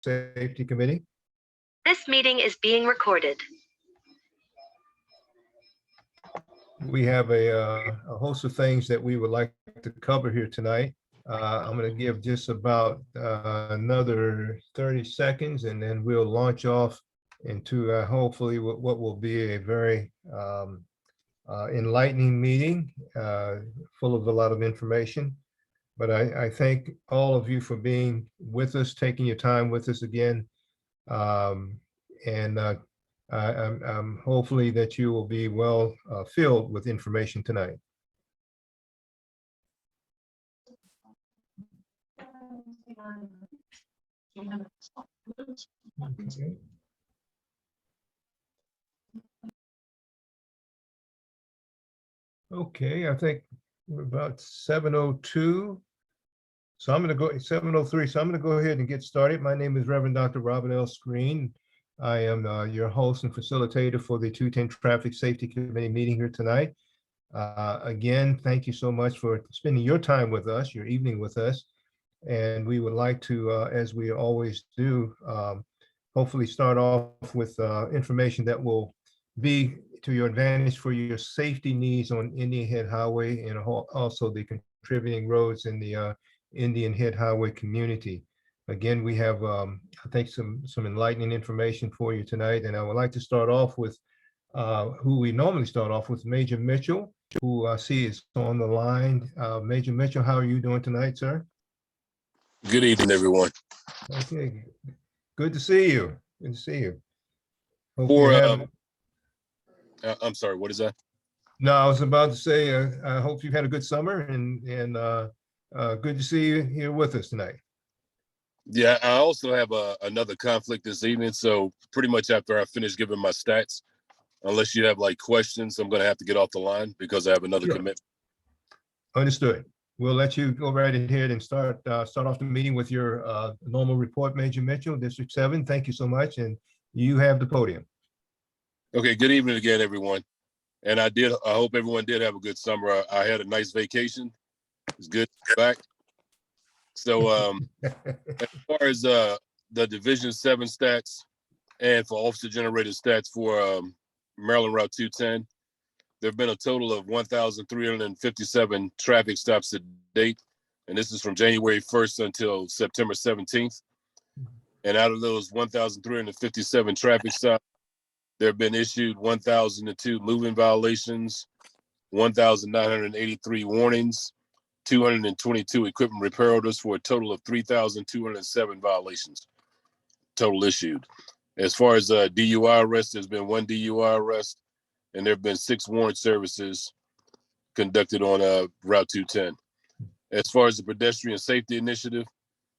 Safety Committee. This meeting is being recorded. We have a host of things that we would like to cover here tonight. I'm going to give just about another 30 seconds, and then we'll launch off into hopefully what will be a very enlightening meeting, full of a lot of information. But I thank all of you for being with us, taking your time with us again. I'm hopefully that you will be well filled with information tonight. Okay. Okay, I think we're about 7:02. So I'm going to go 7:03. So I'm going to go ahead and get started. My name is Reverend Dr. Robert L. Screen. I am your host and facilitator for the 210 Traffic Safety Committee meeting here tonight. Again, thank you so much for spending your time with us, your evening with us. And we would like to, as we always do, hopefully start off with information that will be to your advantage for your safety needs on Indian Head Highway and also the contributing roads in the Indian Head Highway community. Again, we have, I think, some enlightening information for you tonight. And I would like to start off with who we normally start off with, Major Mitchell, who I see is on the line. Major Mitchell, how are you doing tonight, sir? Good evening, everyone. Okay, good to see you. Good to see you. I'm sorry, what is that? No, I was about to say, I hope you've had a good summer and good to see you here with us tonight. Yeah, I also have another conflict this evening. So pretty much after I finish giving my stats, unless you have like questions, I'm going to have to get off the line because I have another commitment. Understood. We'll let you go right ahead and start off the meeting with your normal report, Major Mitchell, District 7. Thank you so much. And you have the podium. Okay, good evening again, everyone. And I hope everyone did have a good summer. I had a nice vacation. It's good to be back. So as far as the Division 7 stats and for officer generated stats for Maryland Route 210, there have been a total of 1,357 traffic stops to date. And this is from January 1st until September 17th. And out of those 1,357 traffic stops, there have been issued 1,002 moving violations, 1,983 warnings, 222 equipment repair orders for a total of 3,207 violations total issued. As far as DUI arrests, there's been 1 DUI arrest, and there have been 6 warrant services conducted on Route 210. As far as the pedestrian safety initiative,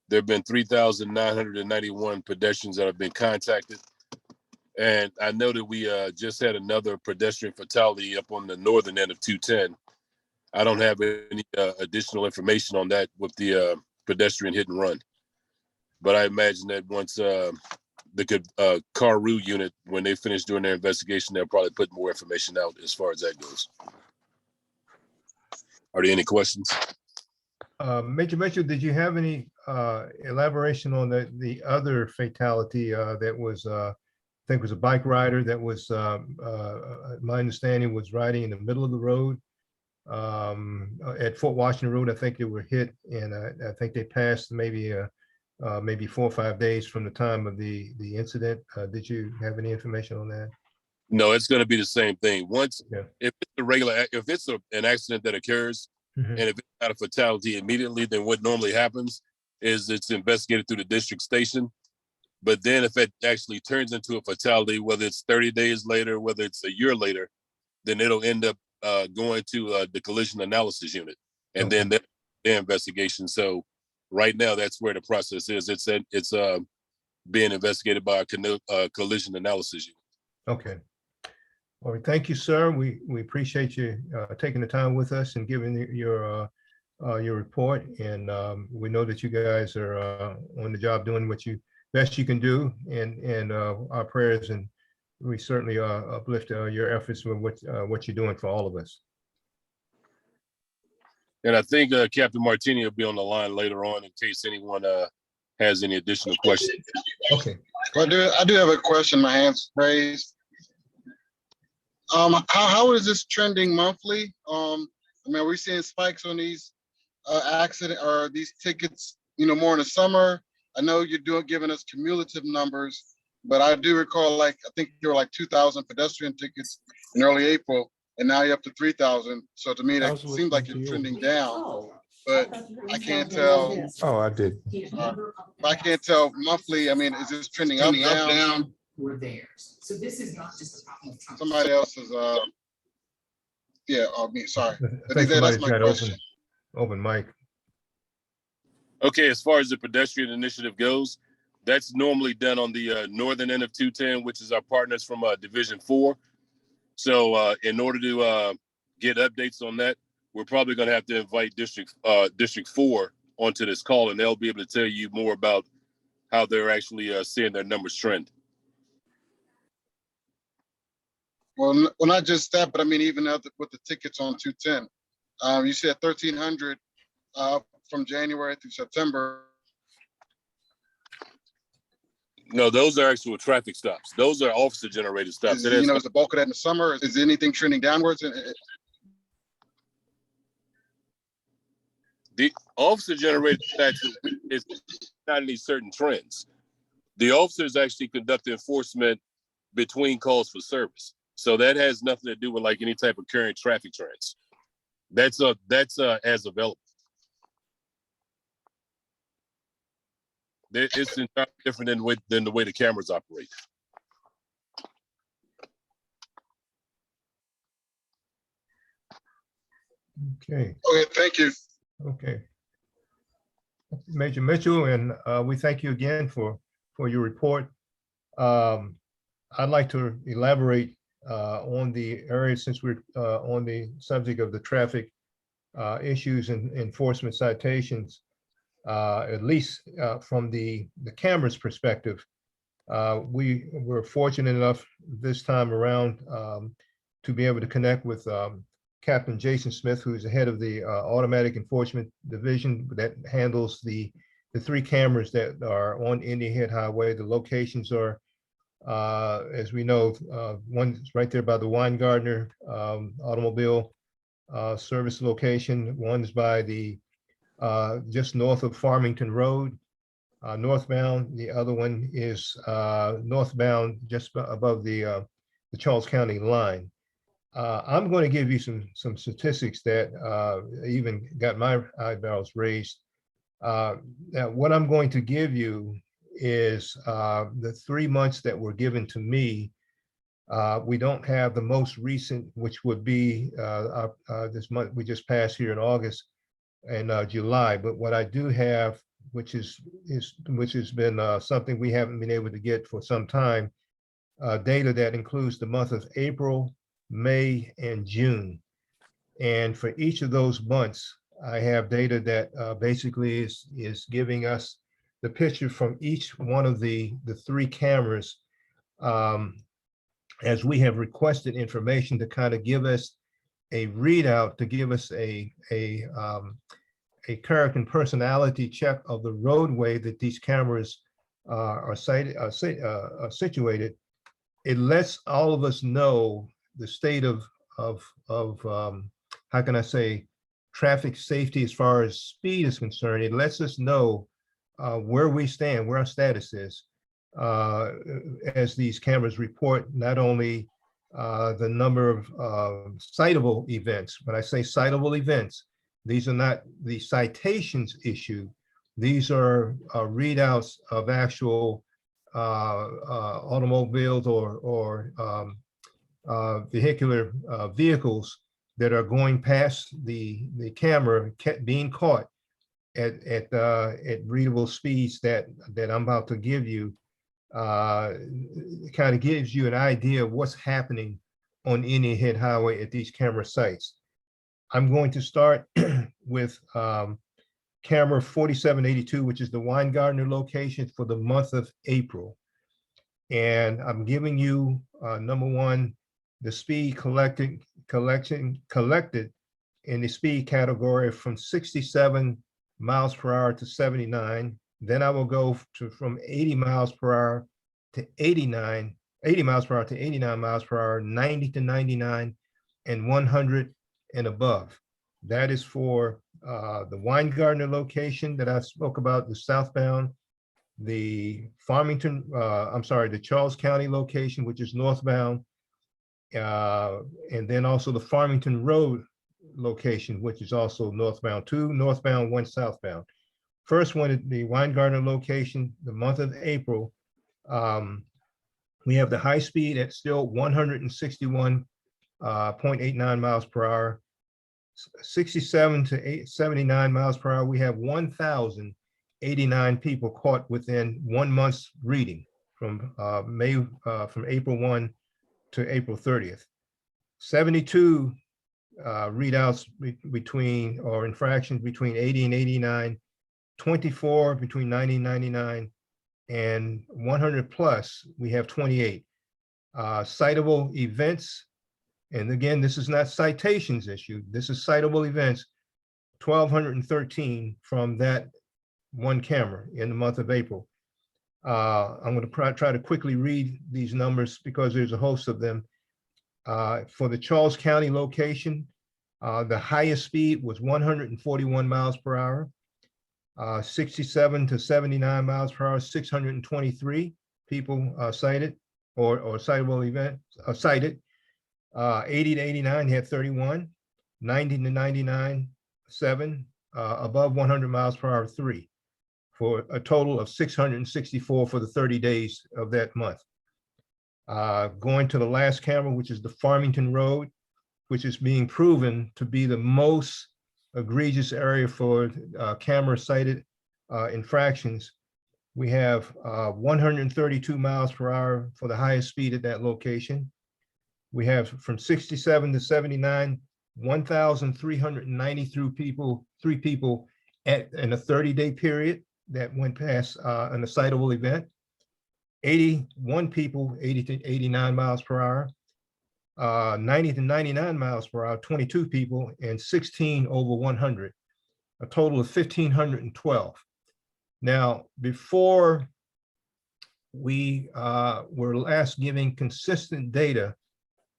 there have been 3,991 pedestrians that have been contacted. And I know that we just had another pedestrian fatality up on the northern end of 210. I don't have any additional information on that with the pedestrian hit and run. But I imagine that once the CARU unit, when they finish doing their investigation, they'll probably put more information out as far as that goes. Are there any questions? Major Mitchell, did you have any elaboration on the other fatality that was, I think was a bike rider that was, my understanding was riding in the middle of the road at Fort Washington Road. I think they were hit, and I think they passed maybe 4 or 5 days from the time of the incident. Did you have any information on that? No, it's going to be the same thing. Once, Yeah. if it's an accident that occurs, and if it's not a fatality immediately, then what normally happens is it's investigated through the district station. But then if it actually turns into a fatality, whether it's 30 days later, whether it's a year later, then it'll end up going to the collision analysis unit, and then their investigation. So right now, that's where the process is. It's being investigated by a collision analysis unit. Okay. All right. Thank you, sir. We appreciate you taking the time with us and giving your report. And we know that you guys are on the job doing what you best you can do. And our prayers, and we certainly uplift your efforts with what you're doing for all of us. And I think Captain Martini will be on the line later on in case anyone has any additional questions. Okay, Well, I do have a question. My hand's raised. How is this trending monthly? I mean, are we seeing spikes on these accident or these tickets, more in the summer? I know you're giving us cumulative numbers, but I do recall, I think there were like 2,000 pedestrian tickets in early April, and now you're up to 3,000. So to me, that seems like you're trending down, but I can't tell. oh, I did. I can't tell monthly. I mean, is this trending up, down? Were theirs. So this is not just a problem of Trump. Somebody else is, yeah, me, sorry. I But think that's somebody's my got question. open mic. Okay, as far as the pedestrian initiative goes, that's normally done on the northern end of 210, which is our partners from Division 4. So in order to get updates on that, we're probably going to have to invite District 4 onto this call, and they'll be able to tell you more about how they're actually seeing their numbers trend. Well, not just that, but I mean, even with the tickets on 210, you said 1,300 from January through September. No, those are actual traffic stops. Those are officer generated stops. Is the bulk of that in the summer? Is anything trending downwards? The officer generated stats is not any certain trends. The officers actually conduct enforcement between calls for service. So that has nothing to do with like any type of current traffic trends. That's as available. It's entirely different than the way the cameras operate. Okay, Okay, thank you. okay. Major Mitchell, and we thank you again for your report. I'd like to elaborate on the area since we're on the subject of the traffic issues and enforcement citations, at least from the camera's perspective. We were fortunate enough this time around to be able to connect with Captain Jason Smith, who's the head of the Automatic Enforcement Division that handles the 3 cameras that are on Indian Head Highway. The locations are, as we know, one's right there by the Weingartner automobile service location. One's by the just north of Farmington Road, northbound. The other one is northbound, just above the Charles County line. I'm going to give you some statistics that even got my eyebrows raised. Now, what I'm going to give you is the 3 months that were given to me. We don't have the most recent, which would be this month we just passed here in August and July. But what I do have, which has been something we haven't been able to get for some time, data that includes the month of April, May, and June. And for each of those months, I have data that basically is giving us the picture from each one of the 3 cameras, as we have requested information to kind of give us a readout, to give us a character and personality check of the roadway that these cameras are situated. It lets all of us know the state of how can I say, traffic safety as far as speed is concerned. It lets us know where we stand, where our status is, as these cameras report not only the number of citable events. When I say citable events, these are not the citations issued. These are readouts of actual automobiles or vehicular vehicles that are going past the camera, being caught at readable speeds that I'm about to give you. It kind of gives you an idea of what's happening on Indian Head Highway at these camera sites. I'm going to start with camera 4782, which is the Weingartner location for the month of April. And I'm giving you number one, the speed collected in the speed category from 67 miles per hour to 79. Then I will go to from 80 miles per hour to 89, 80 miles per hour to 89 miles per hour, 90 to 99, and 100 and above. That is for the Weingartner location that I spoke about, the southbound, the Farmington, the Charles County location, which is northbound, and then also the Farmington Road location, which is also northbound, 2 northbound, 1 southbound. First one, the Weingartner location, the month of April, we have the high speed at still 161.89 miles per hour. 67 to 79 miles per hour, we have 1,089 people caught within 1 month's reading from from April 1 to April 30th. 72 readouts between or infractions between 80 and 89, 24 between 90 and 99, and 100 plus, we have 28. Citable events, and again, this is not citations issued, this is citable events, 1,213 from that one camera in the month of April. I'm going to try to quickly read these numbers because there's a host of them. For the Charles County location, the highest speed was 141 miles per hour. 67 to 79 miles per hour, 623 people cited or citable event cited. 80 to 89 had 31, 90 to 99, 7, above 100 miles per hour, 3, for a total of 664 for the 30 days of that month. Going to the last camera, which is the Farmington Road, which is being proven to be the most egregious area for camera cited infractions. We have 132 miles per hour for the highest speed at that location. We have from 67 to 79, 1,393 people, 3 people in a 30-day period that went past an citable event. 81 people, 80 to 89 miles per hour. 90 to 99 miles per hour, 22 people, and 16 over 100, a total of 1,512. Now, before we were last giving consistent data,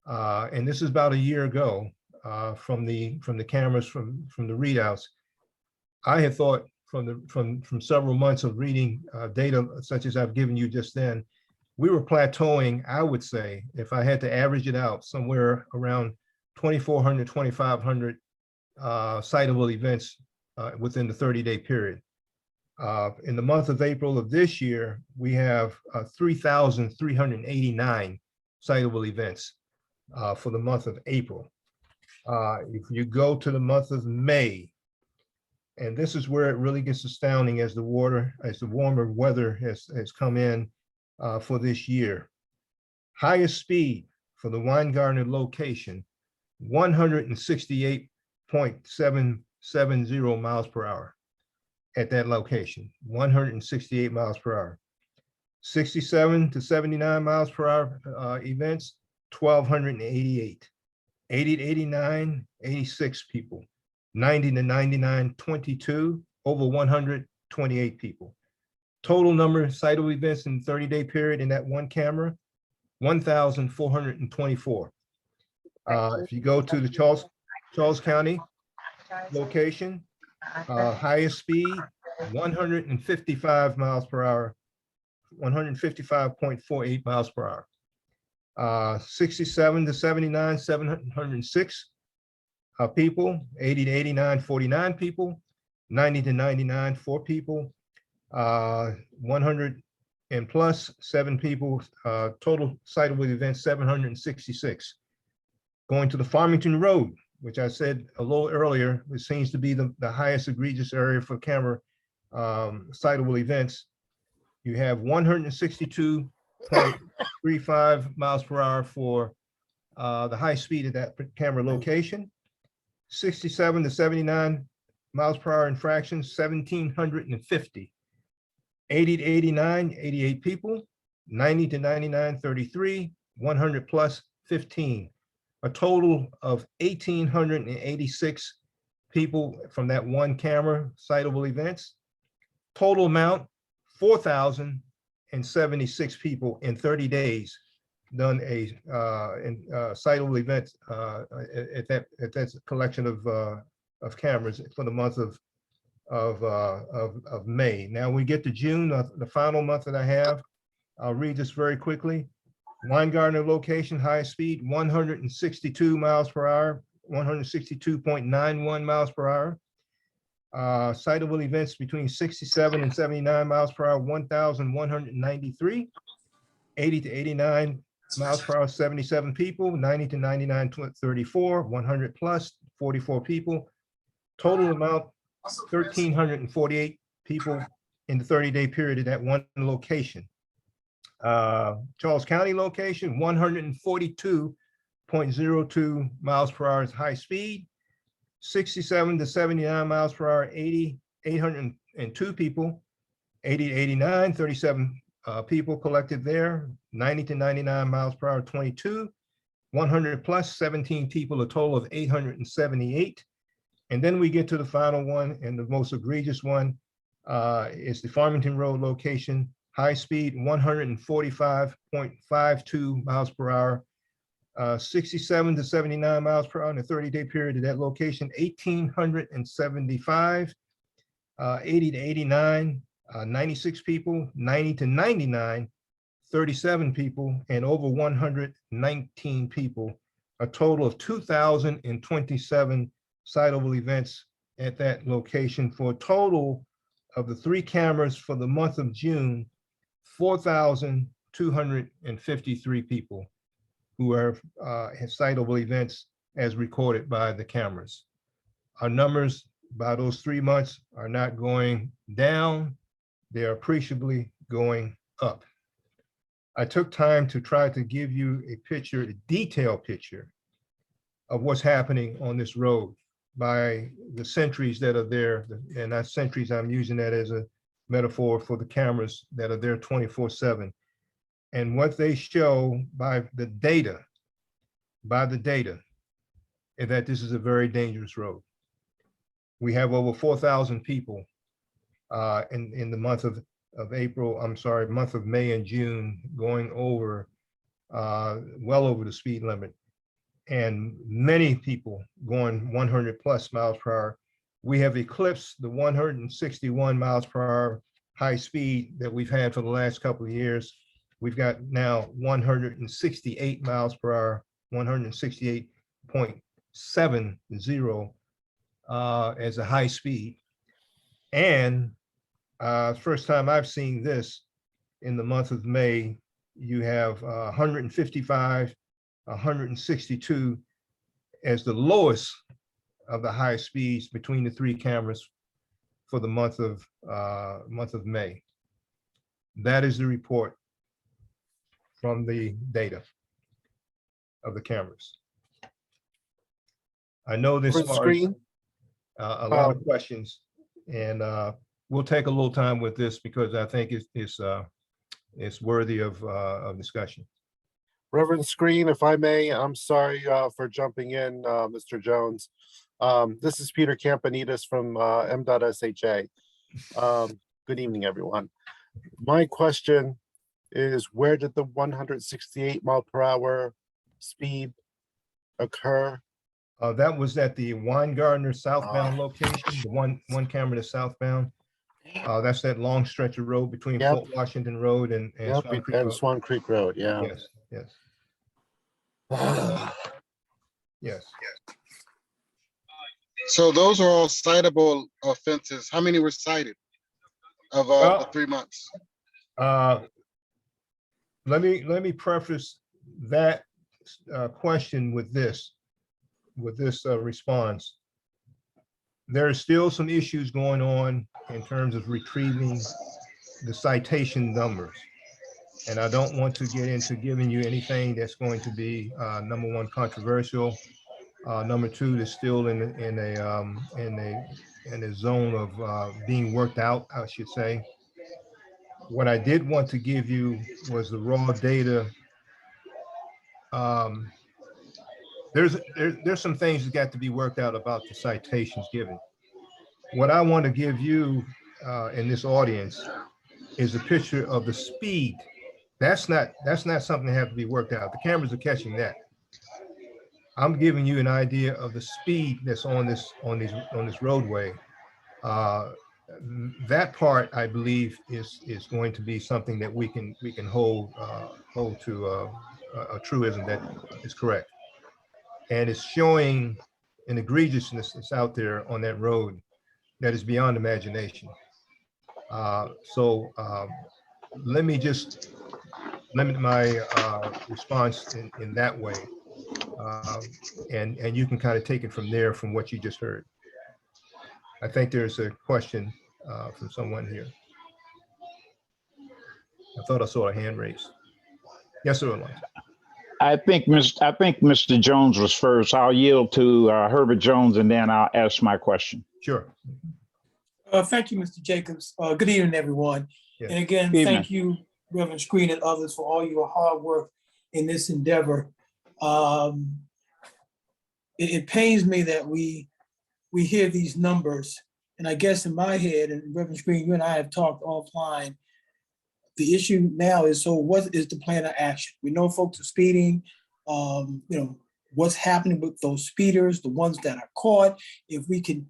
and this is about a year ago, from the cameras, from the readouts, I had thought from several months of reading data such as I've given you just then, we were plateauing, I would say, if I had to average it out, somewhere around 2,400, 2,500 citable events within the 30-day period. In the month of April of this year, we have 3,389 citable events for the month of April. If you go to the month of May, and this is where it really gets astounding as the warmer weather has come in for this year. Highest speed for the Weingartner location, 168.770 miles per hour at that location, 168 miles per hour. 67 to 79 miles per hour events, 1,288. 80 to 89, 86 people. 90 to 99, 22. Over 100, 28 people. Total number of citable events in the 30-day period in that one camera, 1,424. If you go to the Charles County location, highest speed, 155 miles per hour, 155.48 miles per hour. 67 to 79, 706 people. 80 to 89, 49 people. 90 to 99, 4 people. 100 and plus, 7 people. Total citable events, 766. Going to the Farmington Road, which I said a little earlier, it seems to be the highest egregious area for camera citable events. You have 162.35 miles per hour for the high speed at that camera location. 67 to 79 miles per hour infractions, 1,750. 80 to 89, 88 people. 90 to 99, 33. 100 plus, 15. A total of 1,886 people from that one camera citable events. Total amount, 4,076 people in 30 days done a citable event at that collection of cameras for the month of May. Now we get to June, the final month that I have. I'll read this very quickly. Weingartner location, highest speed, 162 miles per hour, 162.91 miles per hour. Citable events between 67 and 79 miles per hour, 1,193. 80 to 89 miles per hour, 77 people. 90 to 99, 34. 100 plus, 44 people. Total amount, 1,348 people in the 30-day period at that one location. Charles County location, 142.02 miles per hour is high speed. 67 to 79 miles per hour, 802 people. 80 to 89, 37 people collected there. 90 to 99 miles per hour, 22. 100 plus, 17 people, a total of 878. And then we get to the final one, and the most egregious one is the Farmington Road location, high speed, 145.52 miles per hour, 67 to 79 miles per hour in a 30-day period at that location, 1,875, 80 to 89, 96 people, 90 to 99, 37 people, and over 119 people, a total of 2,027 citable events at that location, for a total of the 3 cameras for the month of June, 4,253 people who have citable events as recorded by the cameras. Our numbers by those 3 months are not going down, they are appreciably going up. I took time to try to give you a picture, a detailed picture of what's happening on this road by the sentries that are there, and not sentries, I'm using that as a metaphor for the cameras that are there 24/7. And what they show by the data, is that this is a very dangerous road. We have over 4,000 people in the month of April, I'm sorry, month of May and June, going over, well over the speed limit, and many people going 100 plus miles per hour. We have eclipsed the 161 miles per hour high speed that we've had for the last couple of years. We've got now 168 miles per hour, 168.70 as a high speed. And first time I've seen this in the month of May, you have 155, 162 as the lowest of the high speeds between the 3 cameras for the month of May. That is the report from the data of the cameras. I know this sparks a lot of questions, and we'll take a little time with this because I think it's worthy of discussion. Reverend Screen, if I may, I'm sorry for jumping in, Mr. Jones. This is Peter Campanides from M.SHA. Good evening, everyone. My question is, where did the 168 mile per hour speed occur? That was at the Weingartner southbound location, the one camera to southbound. That's that long stretch of road between Yep. Fort Washington Road and Yep, Swan Creek and Road. Swan Creek Road, yeah. Yes, yes, yes. So those are all citable offenses. How many were cited of the 3 months? Let me preface that question with this response. There are still some issues going on in terms of retrieving the citation numbers. And I don't want to get into giving you anything that's going to be number one, controversial. Number two, is still in a zone of being worked out, I should say. What I did want to give you was the raw data. There's some things that got to be worked out about the citations given. What I want to give you in this audience is a picture of the speed. That's not something that has to be worked out. The cameras are catching that. I'm giving you an idea of the speed that's on this roadway. That part, I believe, is going to be something that we can hold to a truism that is correct, and it's showing an egregiousness that's out there on that road that is beyond imagination. So let me just limit my response in that way, and you can kind of take it from there from what you just heard. I think there's a question from someone here. I thought I saw a hand raised. Yes, sir, Alonzo. I think Mr. Jones was first. I'll yield to Herbert Jones, and then I'll ask my question. Sure. Thank you, Mr. Jacobs. Good evening, everyone. Yes. And again, Good thank you, Reverend Screen and others, for all your hard work in this endeavor. It pains me that we hear these numbers, and I guess in my head, and Reverend Screen, you and I have talked offline, the issue now is, so what is the plan of action? We know folks are speeding, what's happening with those speeders, the ones that are caught. If we can,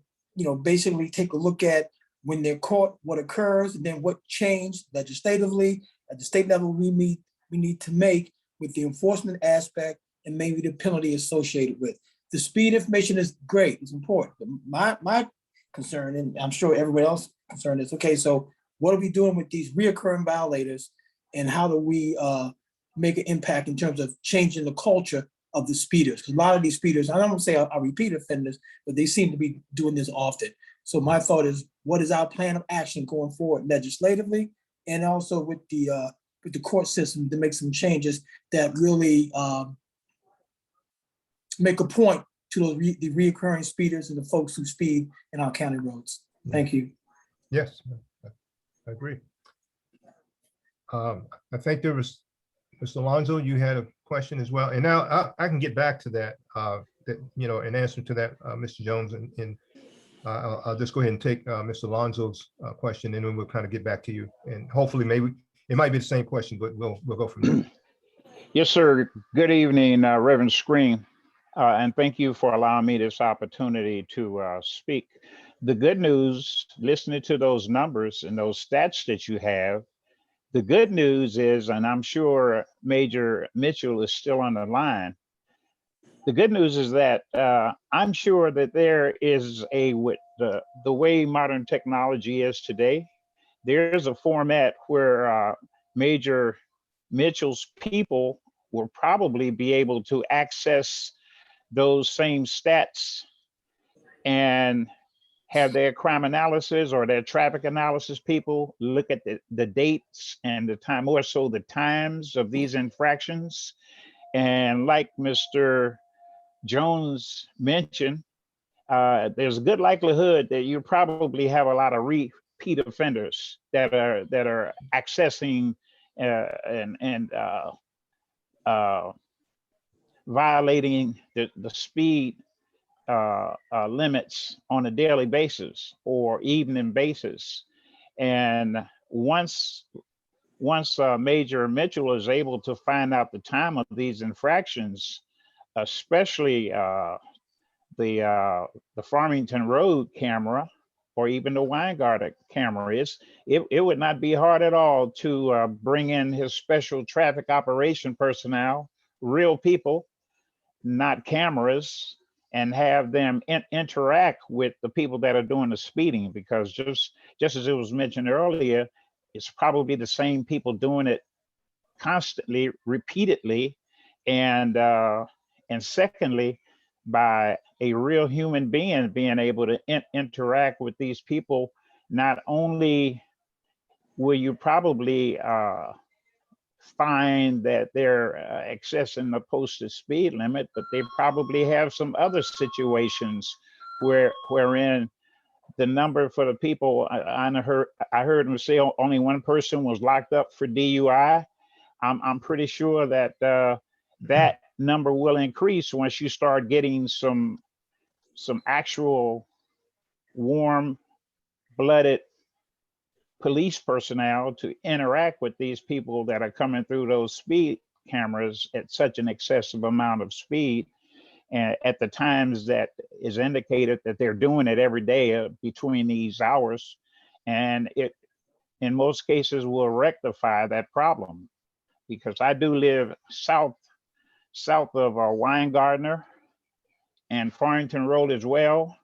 basically take a look at when they're caught, what occurs, and then what changed legislatively at the state level we need to make with the enforcement aspect and maybe the penalty associated with. The speed information is great, it's important. But my concern, and I'm sure everybody else's concern is, okay, so what are we doing with these reoccurring violators, and how do we make an impact in terms of changing the culture of the speeders? Because a lot of these speeders, I don't want to say are repeat offenders, but they seem to be doing this often. So my thought is, what is our plan of action going forward legislatively, and also with the court system to make some changes that really make a point to those the reoccurring speeders and the folks who speed in our county roads. Thank you. Yes, I agree. I think there was, Mr. Alonzo, you had a question as well. And now I can get back to that, in answer to that, Mr. Jones, and I'll just go ahead and take Mr. Alonzo's question, and then we'll kind of get back to you. And hopefully maybe it might be the same question, but we'll go from there. Yes, sir. Good evening, Reverend Screen. And thank you for allowing me this opportunity to speak. The good news, listening to those numbers and those stats that you have, the good news is, and I'm sure Major Mitchell is still on the line, the good news is that I'm sure that there is with the way modern technology is today, there's a format where Major Mitchell's people will probably be able to access those same stats and have their crime analysis or their traffic analysis people look at the dates and the time, more so the times of these infractions. And like Mr. Jones mentioned, there's a good likelihood that you probably have a lot of repeat offenders that are accessing and violating the speed limits on a daily basis or evening basis. And once Major Mitchell is able to find out the time of these infractions, especially the Farmington Road camera or even the Weingarten camera, it would not be hard at all to bring in his special traffic operation personnel, real people, not cameras, and have them interact with the people that are doing the speeding, because just as it was mentioned earlier, it's probably the same people doing it constantly, repeatedly, and secondly, by a real human being being able to interact with these people, not only will you probably find that they're accessing the posted speed limit, but they probably have some other situations wherein the number for the people, I heard him say only one person was locked up for DUI. I'm pretty sure that that number will increase once you start getting some actual warm-blooded police personnel to interact with these people that are coming through those speed cameras at such an excessive amount of speed, and at the times that is indicated that they're doing it every day between these hours, and it in most cases will rectify that problem. Because I do live south of Weingartner and Farrington Road as well.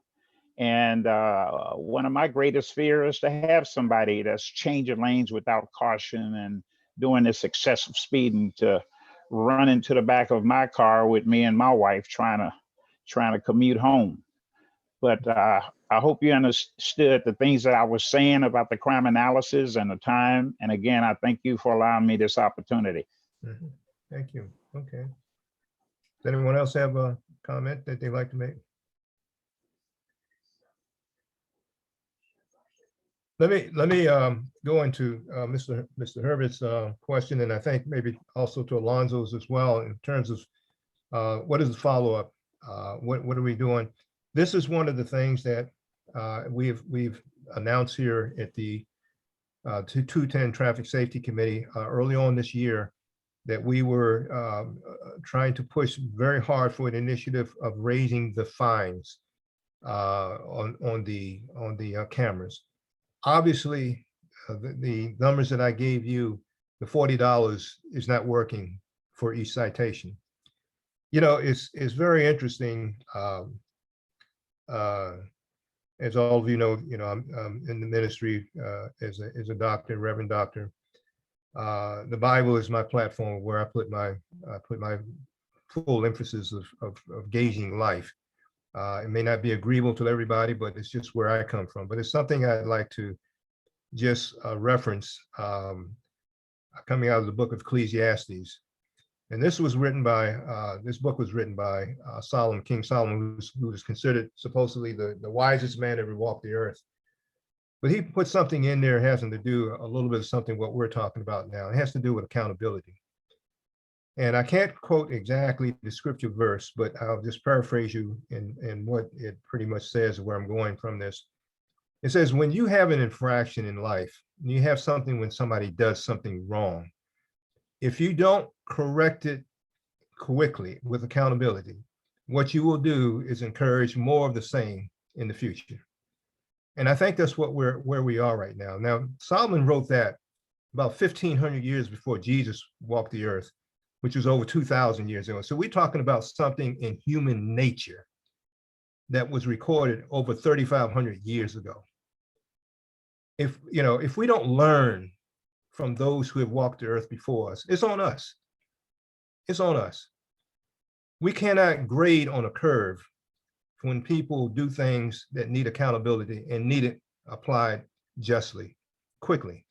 And one of my greatest fears is to have somebody that's changing lanes without caution and doing this excessive speeding to run into the back of my car with me and my wife trying to commute home. But I hope you understood the things that I was saying about the crime analysis and the time. And again, I thank you for allowing me this opportunity. Mhm. Thank you. Okay. Does anyone else have a comment that they'd like to make? Let me go into Mr. Herbert's question, and I think maybe also to Alonzo's as well, in terms of what is the follow-up? What are we doing? This is one of the things that we've announced here at the 210 Traffic Safety Committee early on this year, that we were trying to push very hard for an initiative of raising the fines on the cameras. Obviously, the numbers that I gave you, the $40 is not working for each citation. You know, it's very interesting. As all of you know, I'm in the ministry as a doctor, reverend doctor. The Bible is my platform where I put my full emphasis of gauging life. It may not be agreeable to everybody, but it's just where I come from. But it's something I'd like to just reference coming out of the book of Ecclesiastes. And this was written by, this book was written by Solomon, King Solomon, who was considered supposedly the wisest man ever walked the earth. But he put something in there having to do a little bit of something what we're talking about now. It has to do with accountability. And I can't quote exactly the scripture verse, but I'll just paraphrase you in what it pretty much says, where I'm going from this. It says, when you have an infraction in life, and you have something when somebody does something wrong, if you don't correct it quickly with accountability, what you will do is encourage more of the same in the future. And I think that's where we are right now. Now, Solomon wrote that about 1,500 years before Jesus walked the earth, which was over 2,000 years ago. So we're talking about something in human nature that was recorded over 3,500 years ago. If we don't learn from those who have walked the earth before us, it's on us. It's on us. We cannot grade on a curve when people do things that need accountability and need it applied justly, quickly.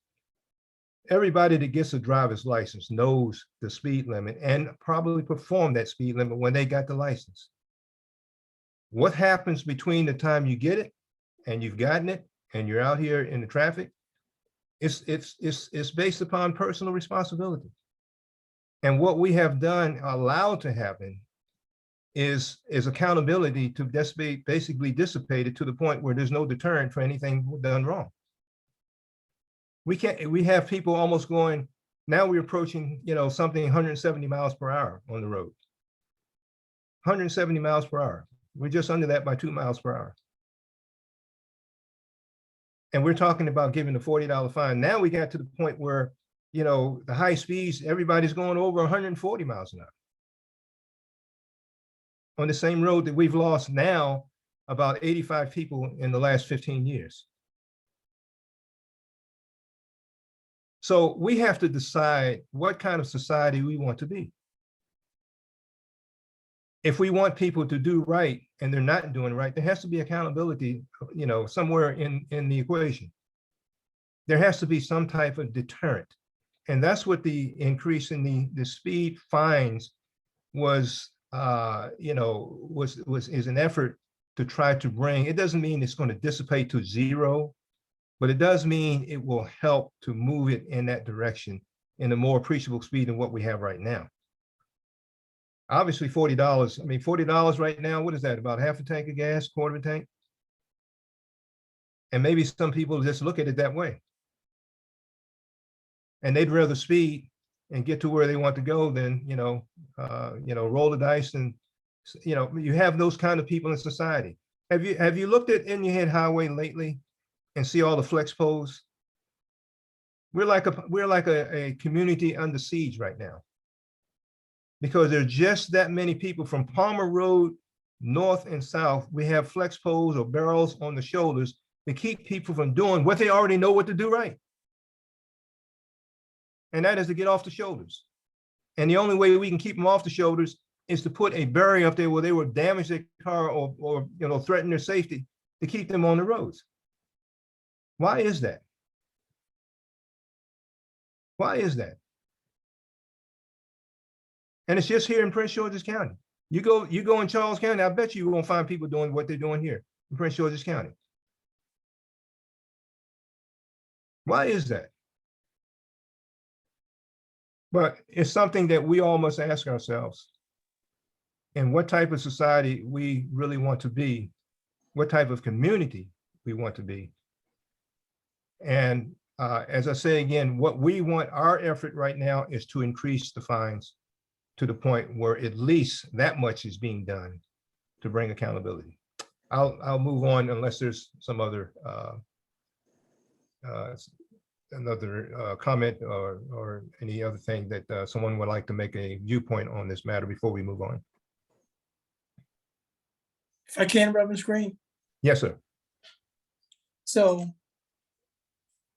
Everybody that gets a driver's license knows the speed limit and probably performed that speed limit when they got the license. What happens between the time you get it and you've gotten it and you're out here in the traffic, it's based upon personal responsibility. And what we have done, allowed to happen, is accountability to just be basically dissipated to the point where there's no deterrent for anything done wrong. We have people almost going, now we're approaching, something 170 miles per hour on the road. 170 miles per hour. We're just under that by 2 miles per hour. And we're talking about giving a $40 fine. Now we got to the point where, the high speeds, everybody's going over 140 miles an hour. On the same road that we've lost now about 85 people in the last 15 years. So we have to decide what kind of society we want to be. If we want people to do right and they're not doing right, there has to be accountability, somewhere in the equation. There has to be some type of deterrent. And that's what the increase in the speed fines was, is an effort to try to bring. It doesn't mean it's going to dissipate to zero, but it does mean it will help to move it in that direction in a more appreciable speed than what we have right now. Obviously, $40. I mean, $40 right now, what is that? About half a tank of gas, quarter of a tank? And maybe some people just look at it that way. and they'd rather speed and get to where they want to go than, roll the dice. And, you have those kind of people in society. Have you looked at In Your Head Highway lately and see all the flex poles? We're like a community under siege right now, because there's just that many people from Palmer Road, north and south. We have flex poles or barrels on the shoulders to keep people from doing what they already know what to do right. And that is to get off the shoulders. And the only way we can keep them off the shoulders is to put a barrier up there where they will damage their car or threaten their safety to keep them on the roads. Why is that? Why is that? And it's just here in Prince George's County. You go in Charles County, I bet you won't find people doing what they're doing here in Prince George's County. Why is that? But it's something that we all must ask ourselves. And what type of society we really want to be, what type of community we want to be. And as I say again, what we want, our effort right now is to increase the fines to the point where at least that much is being done to bring accountability. I'll move on unless there's some other comment or any other thing that someone would like to make a viewpoint on this matter before we move on. If I can, Reverend Screen. Yes, sir. So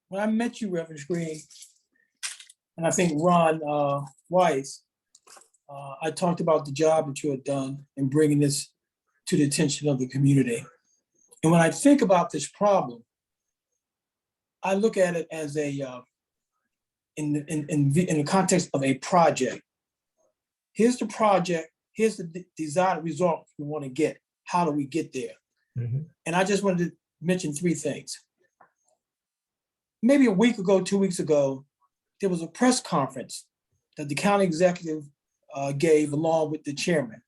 when I met you, Reverend Screen, and I think Ron Weiss, I talked about the job that you had done in bringing this to the attention of the community. And when I think about this problem, I look at it as a in the context of a project. Here's the project. Here's the desired result we want to get. How do we get there? Mm-hmm. And I just wanted to mention three things. Maybe a week ago, 2 weeks ago, there was a press conference that the county executive gave along with the chairman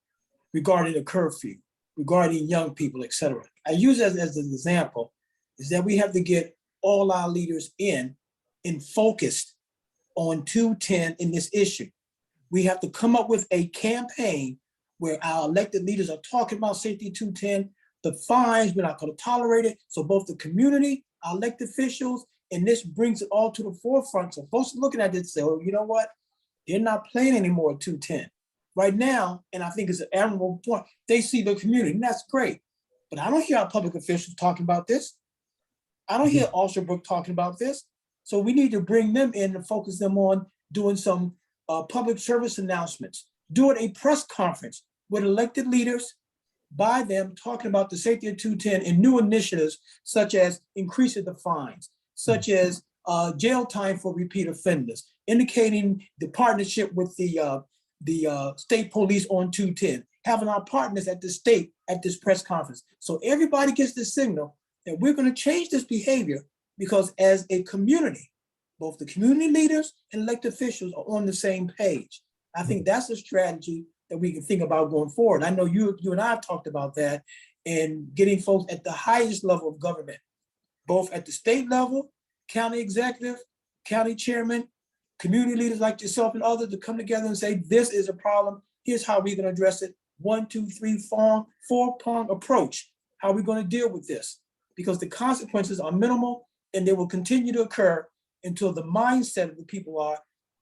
regarding the curfew, regarding young people, et cetera. I use that as an example, is that we have to get all our leaders in focused on 210 in this issue. We have to come up with a campaign where our elected leaders are talking about safety 210, the fines, we're not going to tolerate it. So both the community, our elected officials, and this brings it all to the forefront. So folks are looking at this and say, well, you know what? They're not playing anymore at 210. Right now, and I think it's an admirable point, they see the community, and that's great. But I don't hear our public officials talking about this. I don't hear Alsterbrook talking about this. So we need to bring them in and focus them on doing some public service announcements, doing a press conference with elected leaders, by them talking about the safety of 210 and new initiatives such as increasing the fines, such as jail time for repeat offenders, indicating the partnership with the state police on 210, having our partners at the state at this press conference. So everybody gets the signal that we're going to change this behavior, because as a community, both the community leaders and elected officials are on the same page. I think that's a strategy that we can think about going forward. I know you and I have talked about that, and getting folks at the highest level of government, both at the state level, county executive, county chairman, community leaders like yourself and others, to come together and say, this is a problem. Here's how we're going to address it. 1, 2, 3, 4-prong approach. How are we going to deal with this? Because the consequences are minimal and they will continue to occur until the mindset of the people are,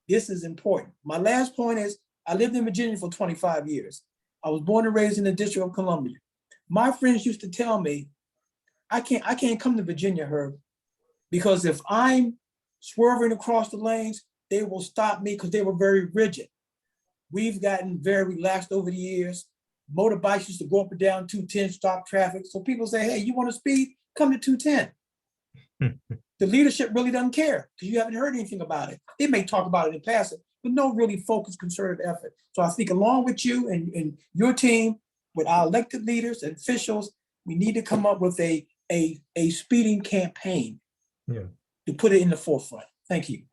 this is important. My last point is, I lived in Virginia for 25 years. I was born and raised in the District of Columbia. My friends used to tell me, I can't come to Virginia, Herb, because if I'm swerving across the lanes, they will stop me because they were very rigid. We've gotten very relaxed over the years. Motorbikes used to go up and down 210, stop traffic. So people say, hey, you want to speed? Come to 210. The leadership really doesn't care because you haven't heard anything about it. They may talk about it in passing, but no really focused, concerted effort. So I think along with you and your team, with our elected leaders and officials, we need to come up with a speeding campaign to put it in the forefront. Thank you.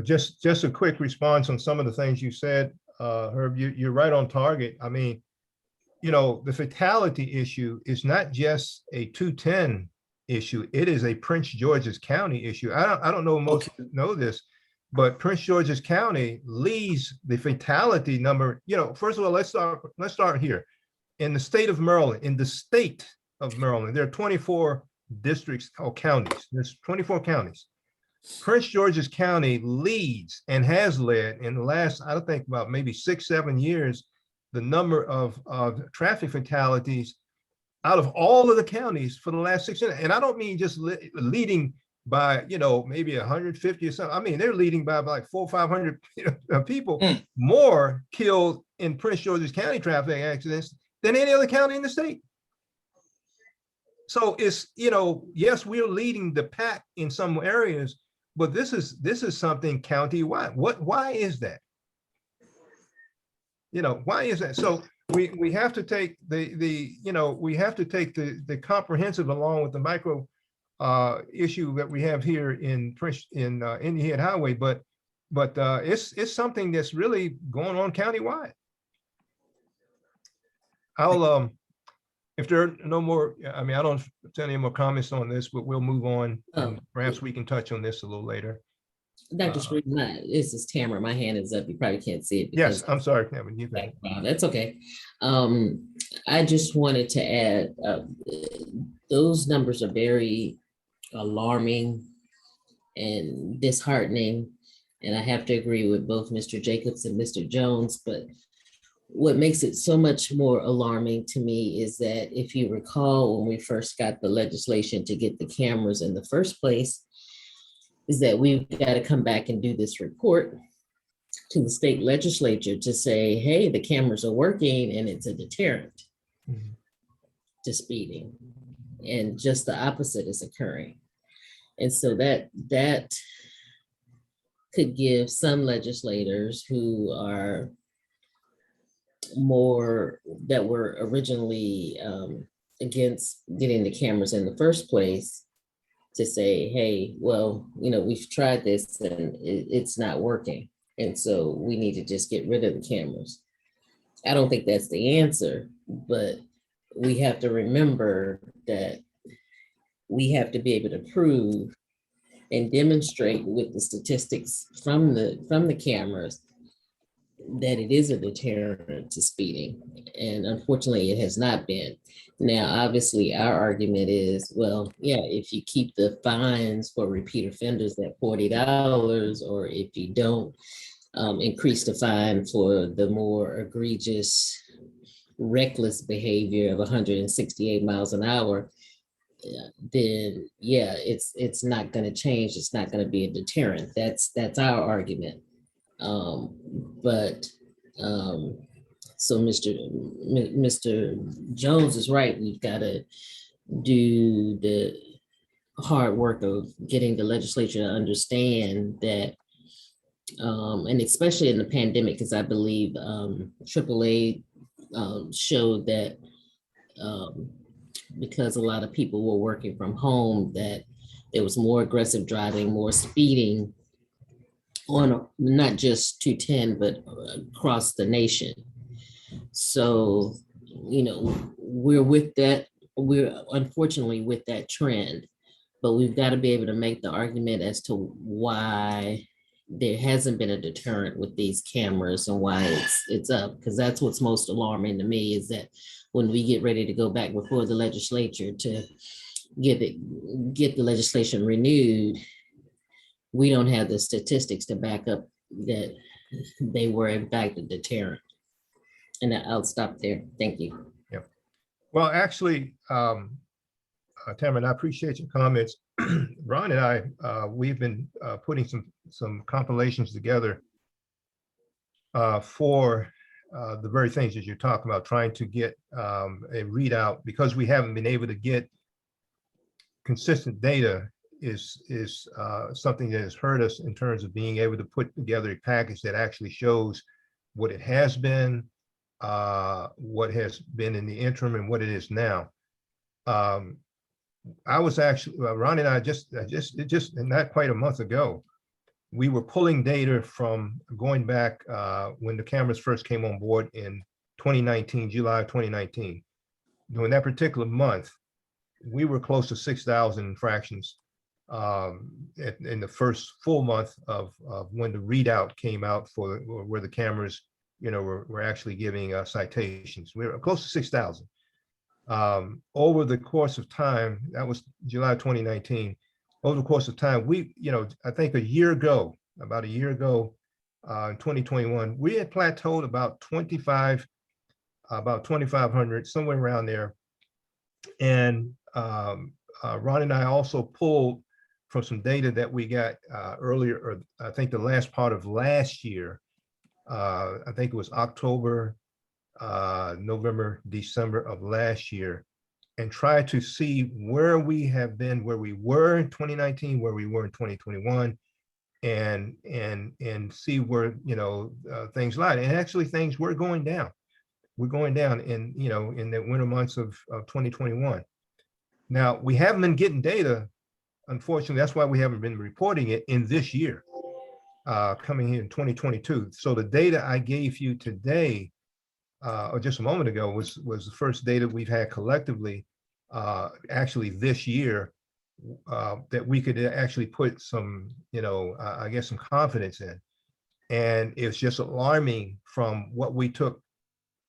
Just a quick response on some of the things you said, Herb. You're right on target. I mean, the fatality issue is not just a 210 issue. It is a Prince George's County issue. I don't know if most people know this, but Prince George's County leads the fatality number. You know, first of all, let's start here. In the state of Maryland, there are 24 districts or counties. There's 24 counties. Prince George's County leads and has led in the last, I don't think about maybe 6-7 years, the number of traffic fatalities out of all of the counties for the last 6 years. And I don't mean just leading by, you know, maybe 150 or something. I mean, they're leading by like 400 or 500 people more killed in Prince George's County traffic accidents than any other county in the state. So it's, you know, yes, we're leading the pack in some areas, but this is something county-wide. Why is that? You know, why is that? So we have to take we have to take the comprehensive along with the micro issue that we have here in Indian Head Highway, but it's something that's really going on countywide. I'll if there are no more, I mean, I don't have any more comments on this, but we'll move on. And perhaps we can touch on this a little later. Dr. Screen, this is Tamara. My hand is up. You probably can't see it. Yes, I'm sorry, Kevin. You can. That's okay. I just wanted to add, those numbers are very alarming and disheartening. And I have to agree with both Mr. Jacobs and Mr. Jones, but what makes it so much more alarming to me is that if you recall, when we first got the legislation to get the cameras in the first place, is that we've got to come back and do this report to the state legislature to say, hey, the cameras are working and it's a deterrent to speeding. And just the opposite is occurring. And so that could give some legislators who are more, that were originally against getting the cameras in the first place, to say, hey, well, you know, we've tried this and it's not working. And so we need to just get rid of the cameras. I don't think that's the answer, but we have to remember that we have to be able to prove and demonstrate with the statistics from the cameras that it is a deterrent to speeding. And unfortunately, it has not been. Now, obviously, our argument is, well, yeah, if you keep the fines for repeat offenders at $40, or if you don't increase the fine for the more egregious, reckless behavior of 168 miles an hour, then yeah, it's not going to change. It's not going to be a deterrent. That's our argument. So Mr. Jones is right. We've got to do the hard work of getting the legislature to understand that, and especially in the pandemic, because I believe AAA showed that because a lot of people were working from home, that there was more aggressive driving, more speeding on not just 210, but across the nation. So, you know, we're unfortunately with that trend, but we've got to be able to make the argument as to why there hasn't been a deterrent with these cameras and why it's up, because that's what's most alarming to me, is that when we get ready to go back before the legislature to get the legislation renewed, we don't have the statistics to back up that they were in fact a deterrent. And I'll stop there. Thank you. Yeah. Well, actually, Tamara, I appreciate your comments. Ron and I, we've been putting some compilations together for the very things that you're talking about, trying to get a readout, because we haven't been able to get consistent data is something that has hurt us in terms of being able to put together a package that actually shows what it has been, what has been in the interim, and what it is now. I was actually, Ron and I just not quite a month ago, we were pulling data from going back when the cameras first came on board in 2019, July of 2019. During that particular month, we were close to 6,000 infractions in the first full month of when the readout came out for where the cameras, were actually giving citations. We were close to 6,000. Over the course of time, that was July 2019. Over the course of time, I think about a year ago, in 2021, we had plateaued about 2,500, somewhere around there. And Ron and I also pulled from some data that we got earlier, or I think the last part of last year. I think it was October, November, December of last year, and try to see where we have been, where we were in 2019, where we were in 2021, and see where things lie. And actually, things were going down. We're going down in the winter months of 2021. Now, we haven't been getting data, unfortunately. That's why we haven't been reporting it in this year, coming here in 2022. So the data I gave you today, or just a moment ago, was the first data we've had collectively, actually this year, that we could actually put some, I guess, some confidence in. And it's just alarming from what we took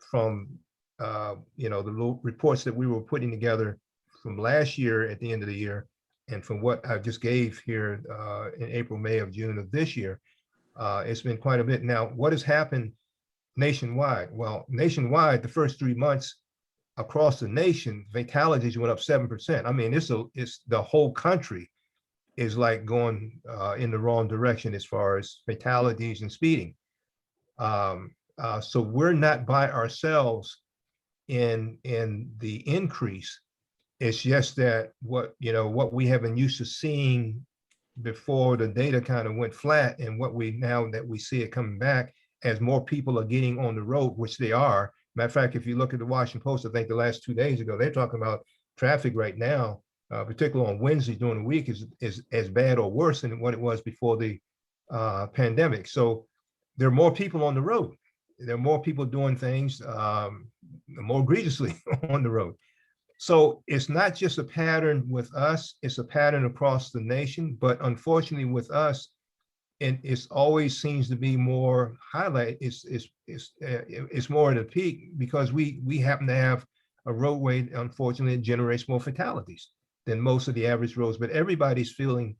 from, the reports that we were putting together from last year at the end of the year, and from what I just gave here in April, May, of June of this year. It's been quite a bit. Now, what has happened nationwide? Well, nationwide, the first 3 months across the nation, fatalities went up 7%. I mean, it's the whole country is like going in the wrong direction as far as fatalities and speeding. So we're not by ourselves in the increase. It's just that what we have been used to seeing before the data kind of went flat, and what now that we see it coming back as more people are getting on the road, which they are. Matter of fact, if you look at the Washington Post, I think the last 2 days ago, they're talking about traffic right now, particularly on Wednesday during the week, is as bad or worse than what it was before the pandemic. So there are more people on the road. There are more people doing things more egregiously on the road. So it's not just a pattern with us, it's a pattern across the nation. But unfortunately with us, and it always seems to be more highlight, it's more at a peak, because we happen to have a roadway, unfortunately, that generates more fatalities than most of the average roads. But everybody's feeling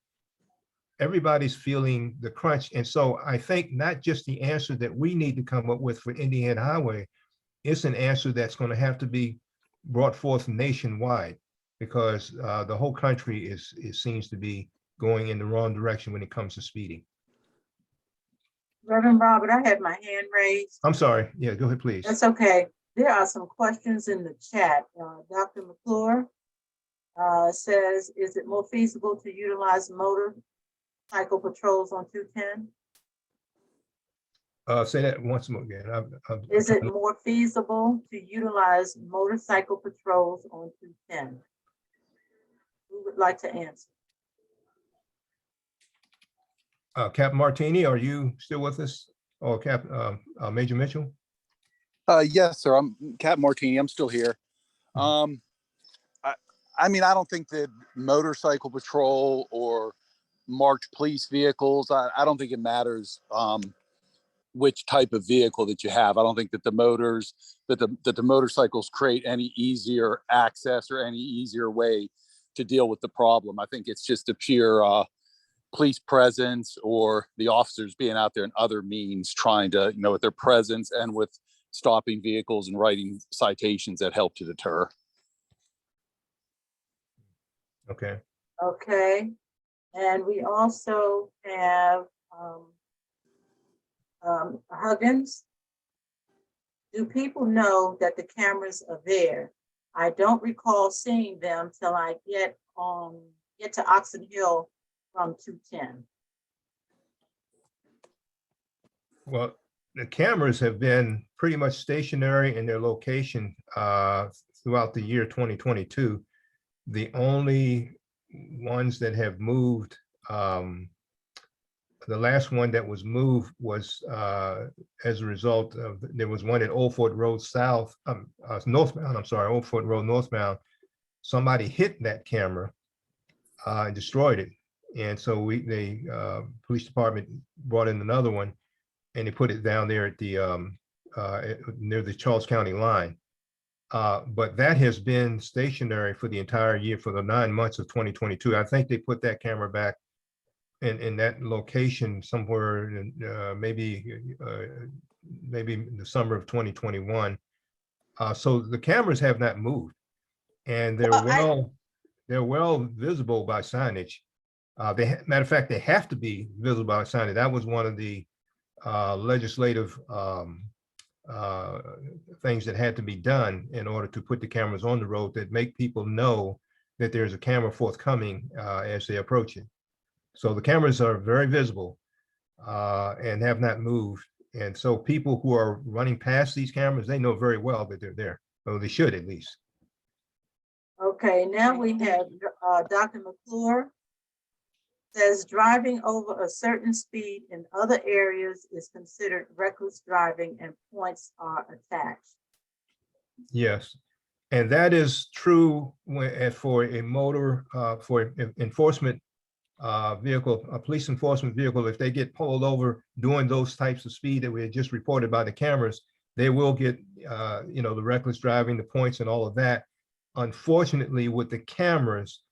the crunch. And so I think not just the answer that we need to come up with for Indian Head Highway, it's an answer that's going to have to be brought forth nationwide, because the whole country seems to be going in the wrong direction when it comes to speeding. Reverend Robert, I had my hand raised. I'm sorry. Yeah, go ahead, please. That's okay. There are some questions in the chat. Dr. McClure says, is it more feasible to utilize motorcycle patrols on 210? Say that once more again. Is it more feasible to utilize motorcycle patrols on 210? Who would like to answer? Captain Martini, are you still with us? Or Major Mitchell? Yes, sir. I'm Captain Martini. I'm still here. I mean, I don't think that motorcycle patrol or marked police vehicles, I don't think it matters which type of vehicle that you have. I don't think that the motorcycles create any easier access or any easier way to deal with the problem. I think it's just a pure police presence, or the officers being out there in other means trying to, with their presence and with stopping vehicles and writing citations that help to deter. Okay. Okay. And we also have Huggins. Do people know that the cameras are there? I don't recall seeing them till I get to Oxon Hill from 210. Well, the cameras have been pretty much stationary in their location throughout the year 2022. The only ones that have moved, the last one that was moved was as a result of, there was one at Old Fort Road South, northbound, I'm sorry, Old Fort Road northbound, somebody hit that camera and destroyed it. And so police department brought in another one and they put it down there at the near the Charles County line. But that has been stationary for the entire year, for the 9 months of 2022. I think they put that camera back in that location somewhere in maybe the summer of 2021. So the cameras have not moved, and they're well visible by signage. Matter of fact, they have to be visible by signage. That was one of the legislative things that had to be done in order to put the cameras on the road that make people know that there's a camera forthcoming as they approach it. So the cameras are very visible and have not moved. And so people who are running past these cameras, they know very well that they're there, or they should at least. Okay, now we have Dr. McClure says driving over a certain speed in other areas is considered reckless driving and points are attached. Yes, and that is true for a motor, for enforcement vehicle, a police enforcement vehicle. If they get pulled over doing those types of speed that we had just reported by the cameras, they will get, the reckless driving, the points and all of that. Unfortunately, with the cameras,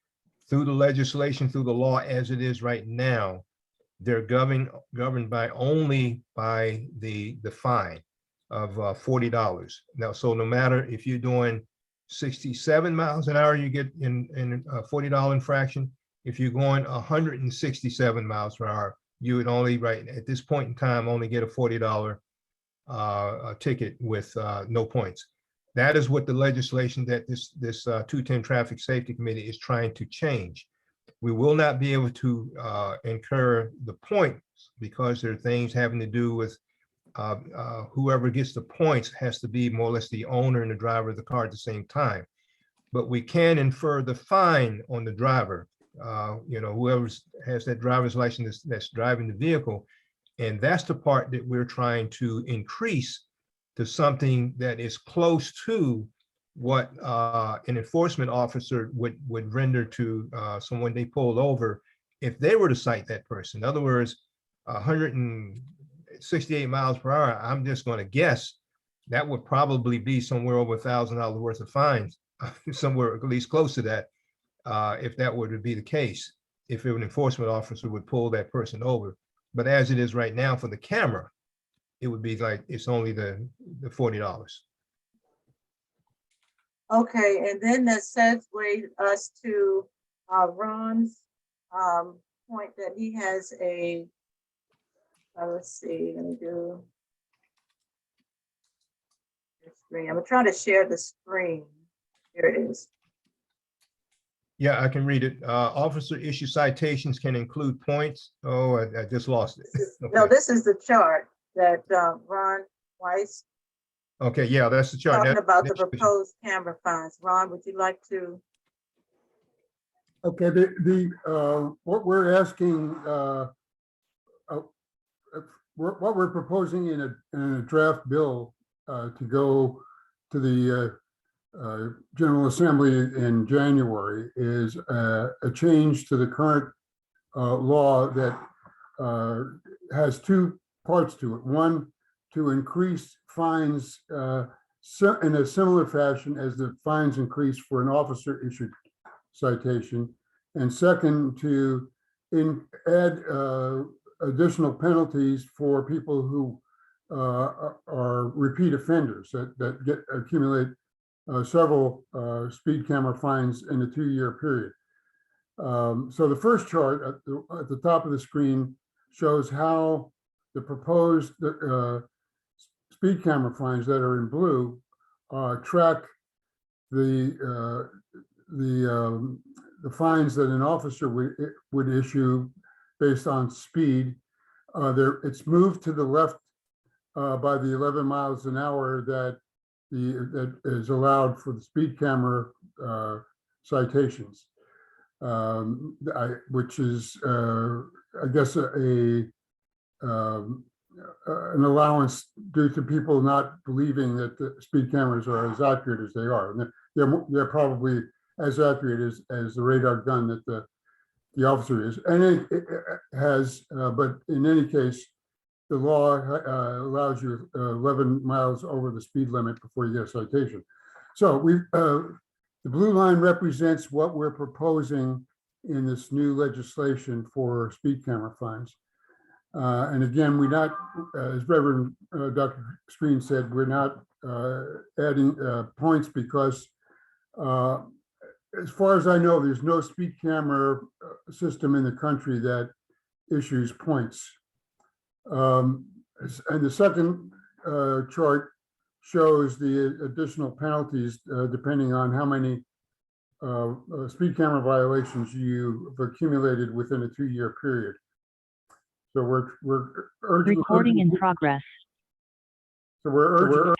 through the legislation, through the law as it is right now, they're governed only by the fine of $40. Now, so no matter if you're doing 67 miles an hour, you get in a $40 infraction. If you're going 167 miles per hour, you would only, right at this point in time, only get a $40 ticket with no points. That is what the legislation that this 210 Traffic Safety Committee is trying to change. We will not be able to incur the points because there are things having to do with whoever gets the points has to be more or less the owner and the driver of the car at the same time. But we can infer the fine on the driver, whoever has that driver's license that's driving the vehicle. And that's the part that we're trying to increase to something that is close to what an enforcement officer would render to someone they pulled over if they were to cite that person. In other words, 168 miles per hour, I'm just going to guess that would probably be somewhere over $1,000 worth of fines, somewhere at least close to that, if that were to be the case, if an enforcement officer would pull that person over. But as it is right now for the camera, it would be like it's only the $40. Okay, and then that segues us to Ron's point that he has a, let's see, let me do the screen. I'm trying to share the screen. Here it is. Yeah, I can read it. Officer issue citations can include points. Oh, I just lost it. Okay. No, this is the chart that Ron Weiss Okay, yeah, that's the chart. talking about the proposed camera fines. Ron, would you like to? Okay, what we're asking, what we're proposing in a draft bill to go to the General Assembly in January is a change to the current law that has two parts to it. One, to increase fines in a similar fashion as the fines increase for an officer issued citation. And second, to add additional penalties for people who are repeat offenders that accumulate several speed camera fines in a 2-year period. So the first chart at the top of the screen shows how the proposed speed camera fines that are in blue track the fines that an officer would issue based on speed. It's moved to the left by the 11 miles an hour that is allowed for the speed camera citations, which is, I guess, an allowance due to people not believing that the speed cameras are as accurate as they are. And they're probably as accurate as the radar gun that the officer is. And it has, but in any case, the law allows you 11 miles over the speed limit before you get a citation. So the blue line represents what we're proposing in this new legislation for speed camera fines. And again, we're not, as Reverend Dr. Screen said, we're not adding points because as far as I know, there's no speed camera system in the country that issues points. And the second chart shows the additional penalties depending on how many speed camera violations you've accumulated within a 2-year period. So we're urging. Recording in progress. So we're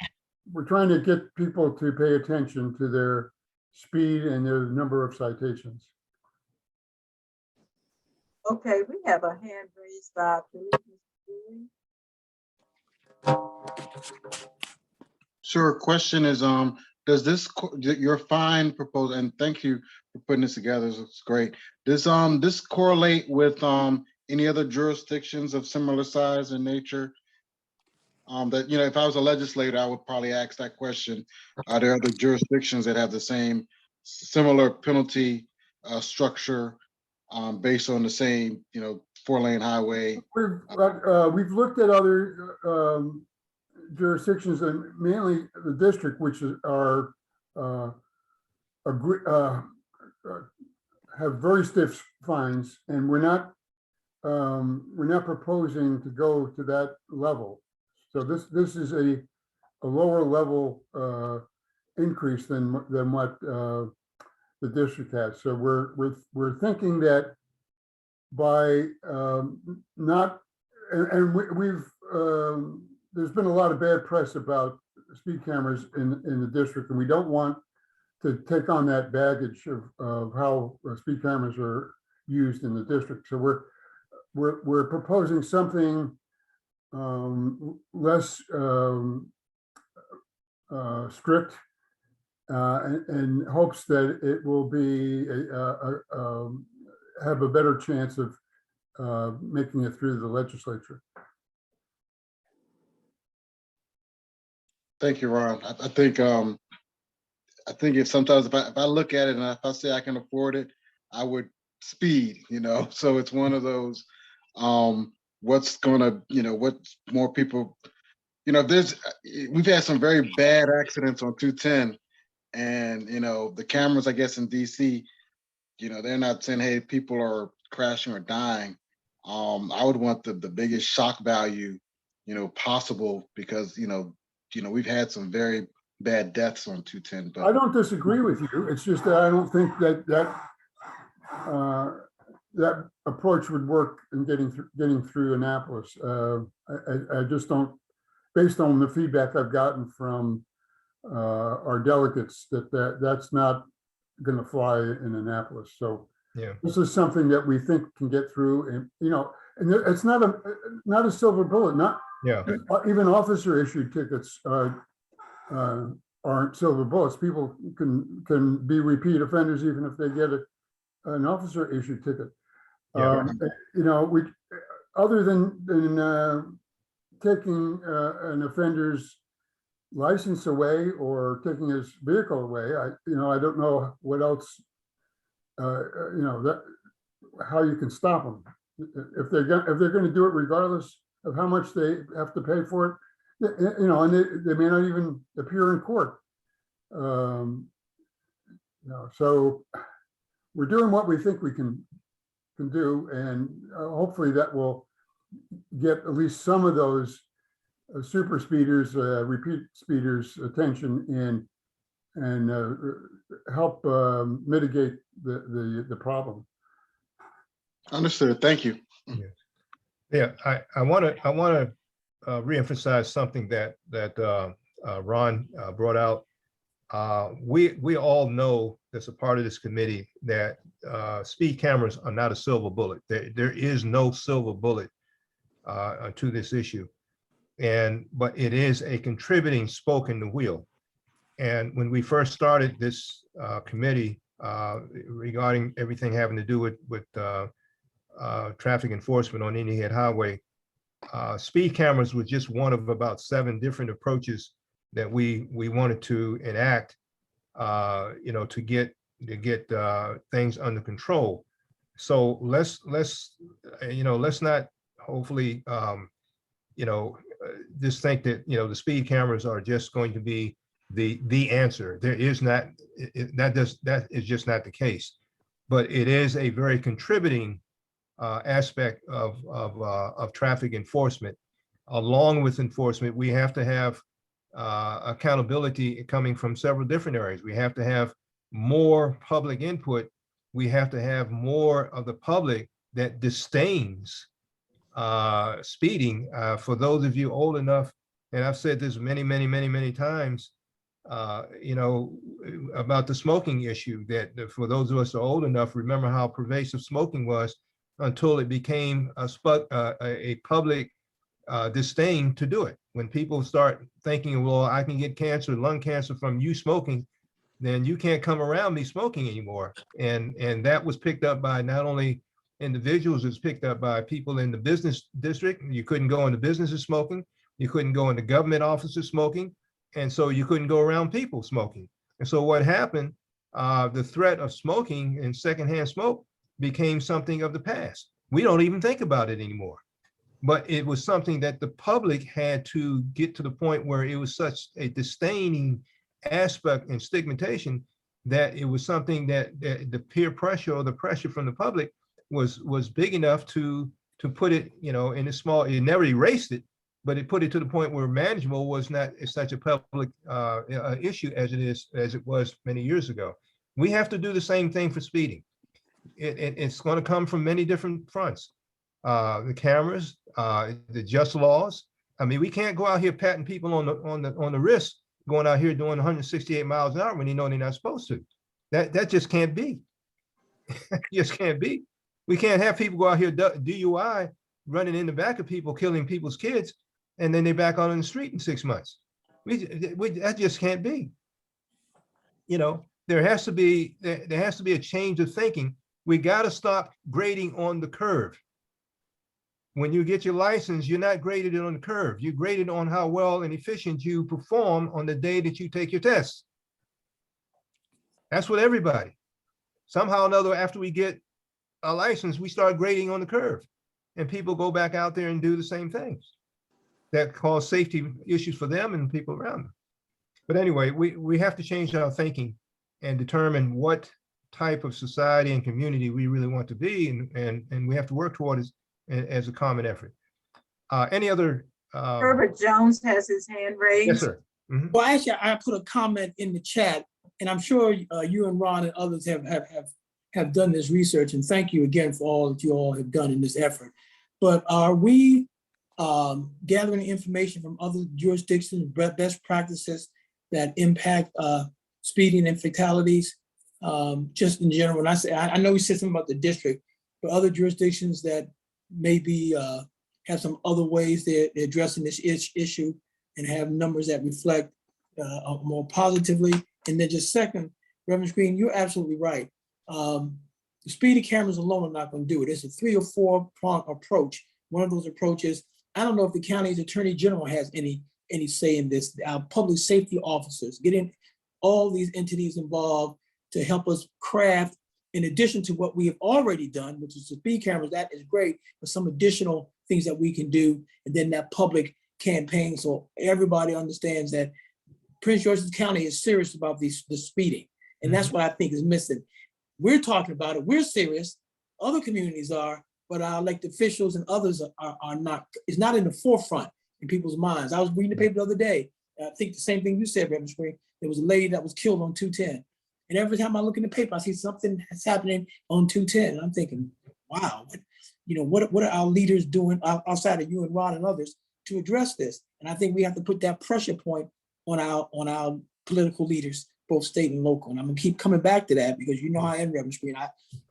trying to get people to pay attention to their speed and their number of citations. Okay, we have a hand raised by Sure. Question is, does this, your fine proposal, and thank you for putting this together, it's great. Does this correlate with any other jurisdictions of similar size and nature? That, you know, if I was a legislator, I would probably ask that question. Are there other jurisdictions that have the same similar penalty structure based on the same, you know, 4-lane highway? We've looked at other jurisdictions, and mainly the district, which are have very stiff fines, and we're not proposing to go to that level. So this is a lower level increase than what the district has. So we're thinking that by not, and we've there's been a lot of bad press about speed cameras in the district, and we don't want to take on that baggage of how speed cameras are used in the district. So we're proposing something less strict in hopes that it will be have a better chance of making it through the legislature. Thank you, Ron. I think if sometimes if I look at it and if I say I can afford it, I would speed, you know. So it's one of those what's gonna, you know, what more people, you know, we've had some very bad accidents on 210, and you know, the cameras, I guess, in DC, you know, they're not saying, hey, people are crashing or dying. I would want the biggest shock value, you know, possible, because you know, we've had some very bad deaths on 210. But I don't disagree with you. It's just that I don't think that that approach would work in getting through Annapolis. I just don't, based on the feedback I've gotten from our delegates, that's not going to fly in Annapolis. So yeah, this is something that we think can get through, and you know, and it's not a silver bullet. Not even officer issued tickets aren't silver bullets. People can be repeat offenders even if they get an officer issued ticket. You know, we, other than taking an offender's license away or taking his vehicle away, I don't know what else, you know, that how you can stop them if they're going to do it regardless of how much they have to pay for it. You know, and they may not even appear in court. You know, so we're doing what we think we can do, and hopefully that will get at least some of those super speeders, repeat speeders' attention, and help mitigate the problem. Understood. Thank you. Yeah. I want to reemphasize something that Ron brought out. We all know, that's a part of this committee, that speed cameras are not a silver bullet. There is no silver bullet to this issue, but it is a contributing spoke in the wheel. And when we first started this committee, regarding everything having to do with traffic enforcement on Indian Head Highway. Speed cameras was just one of about 7 different approaches that we wanted to enact, to get things under control. So let's not hopefully just think that the speed cameras are just going to be the answer. There is not, that is just not the case. But it is a very contributing aspect of traffic enforcement. Along with enforcement, we have to have accountability coming from several different areas. We have to have more public input. We have to have more of the public that disdains speeding. For those of you old enough, and I've said this many times, about the smoking issue, that for those of us who are old enough, remember how pervasive smoking was until it became a public disdain to do it. When people start thinking, well, I can get cancer, lung cancer from you smoking, then you can't come around me smoking anymore. And that was picked up by not only individuals, it's picked up by people in the business district. You couldn't go into businesses smoking. You couldn't go into government offices smoking. And so you couldn't go around people smoking. And so what happened, the threat of smoking and secondhand smoke became something of the past. We don't even think about it anymore. But it was something that the public had to get to the point where it was such a disdaining aspect and stigmatization that it was something that the peer pressure or the pressure from the public was big enough to put it, in a small, it never erased it, but it put it to the point where manageable was not such a public issue as it was many years ago. We have to do the same thing for speeding. It's going to come from many different fronts. The cameras, the just laws. I mean, we can't go out here patting people on the wrist, going out here doing 168 miles an hour when you know they're not supposed to. That just can't be. Just can't be. We can't have people go out here DUI, running in the back of people, killing people's kids, and then they're back out on the street in 6 months. That just can't be. There has to be a change of thinking. We got to stop grading on the curve. When you get your license, you're not graded on the curve. You're graded on how well and efficient you perform on the day that you take your test. That's what everybody. Somehow or another, after we get a license, we start grading on the curve, and people go back out there and do the same things that cause safety issues for them and people around them. But anyway, we have to change our thinking and determine what type of society and community we really want to be, and we have to work toward it as a common effort. Any other? Herbert Jones has his hand raised. Yes, sir. Mhm. Well, actually, I put a comment in the chat, and I'm sure you and Ron and others have done this research, and thank you again for all that you all have done in this effort. But are we gathering information from other jurisdictions, best practices that impact speeding and fatalities, just in general? When I say, I know we said something about the district, but other jurisdictions that maybe have some other ways they're addressing this issue and have numbers that reflect more positively. And then just second, Reverend Screen, you're absolutely right. The speeding cameras alone are not going to do it. It's a 3 or 4 prong approach. One of those approaches, I don't know if the county's attorney general has any say in this. Our public safety officers, getting all these entities involved to help us craft, in addition to what we have already done, which is the speed cameras, that is great, but some additional things that we can do, and then that public campaign so everybody understands that Prince George's County is serious about the speeding. And that's what I think is missing. We're talking about it, we're serious, other communities are, but our elected officials and others are not, it's not in the forefront in people's minds. I was reading the paper the other day, I think the same thing you said, Reverend Screen. There was a lady that was killed on 210. And every time I look in the paper, I see something that's happening on 210. And I'm thinking, wow, what are our leaders doing outside of you and Ron and others to address this? And I think we have to put that pressure point on our political leaders, both state and local. And I'm gonna keep coming back to that because you know how I am, Reverend Screen.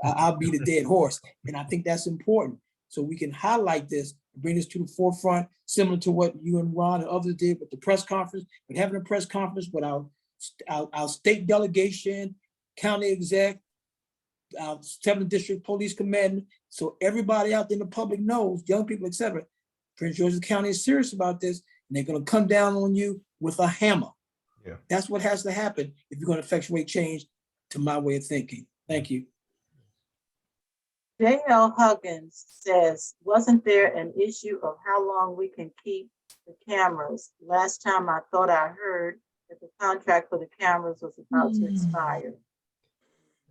I'll beat a dead horse. And I think that's important. So we can highlight this, bring this to the forefront, similar to what you and Ron and others did with the press conference, but having a press conference with our state delegation, county exec, our 7th District Police Command, so everybody out there in the public knows, young people, etc. Prince George's County is serious about this, and they're gonna come down on you with a hammer. Yeah. That's what has to happen if you're gonna effectuate change, to my way of thinking. Thank you. J.L. Huggins says, wasn't there an issue of how long we can keep the cameras? Last time I thought I heard that the contract for the cameras was about to expire.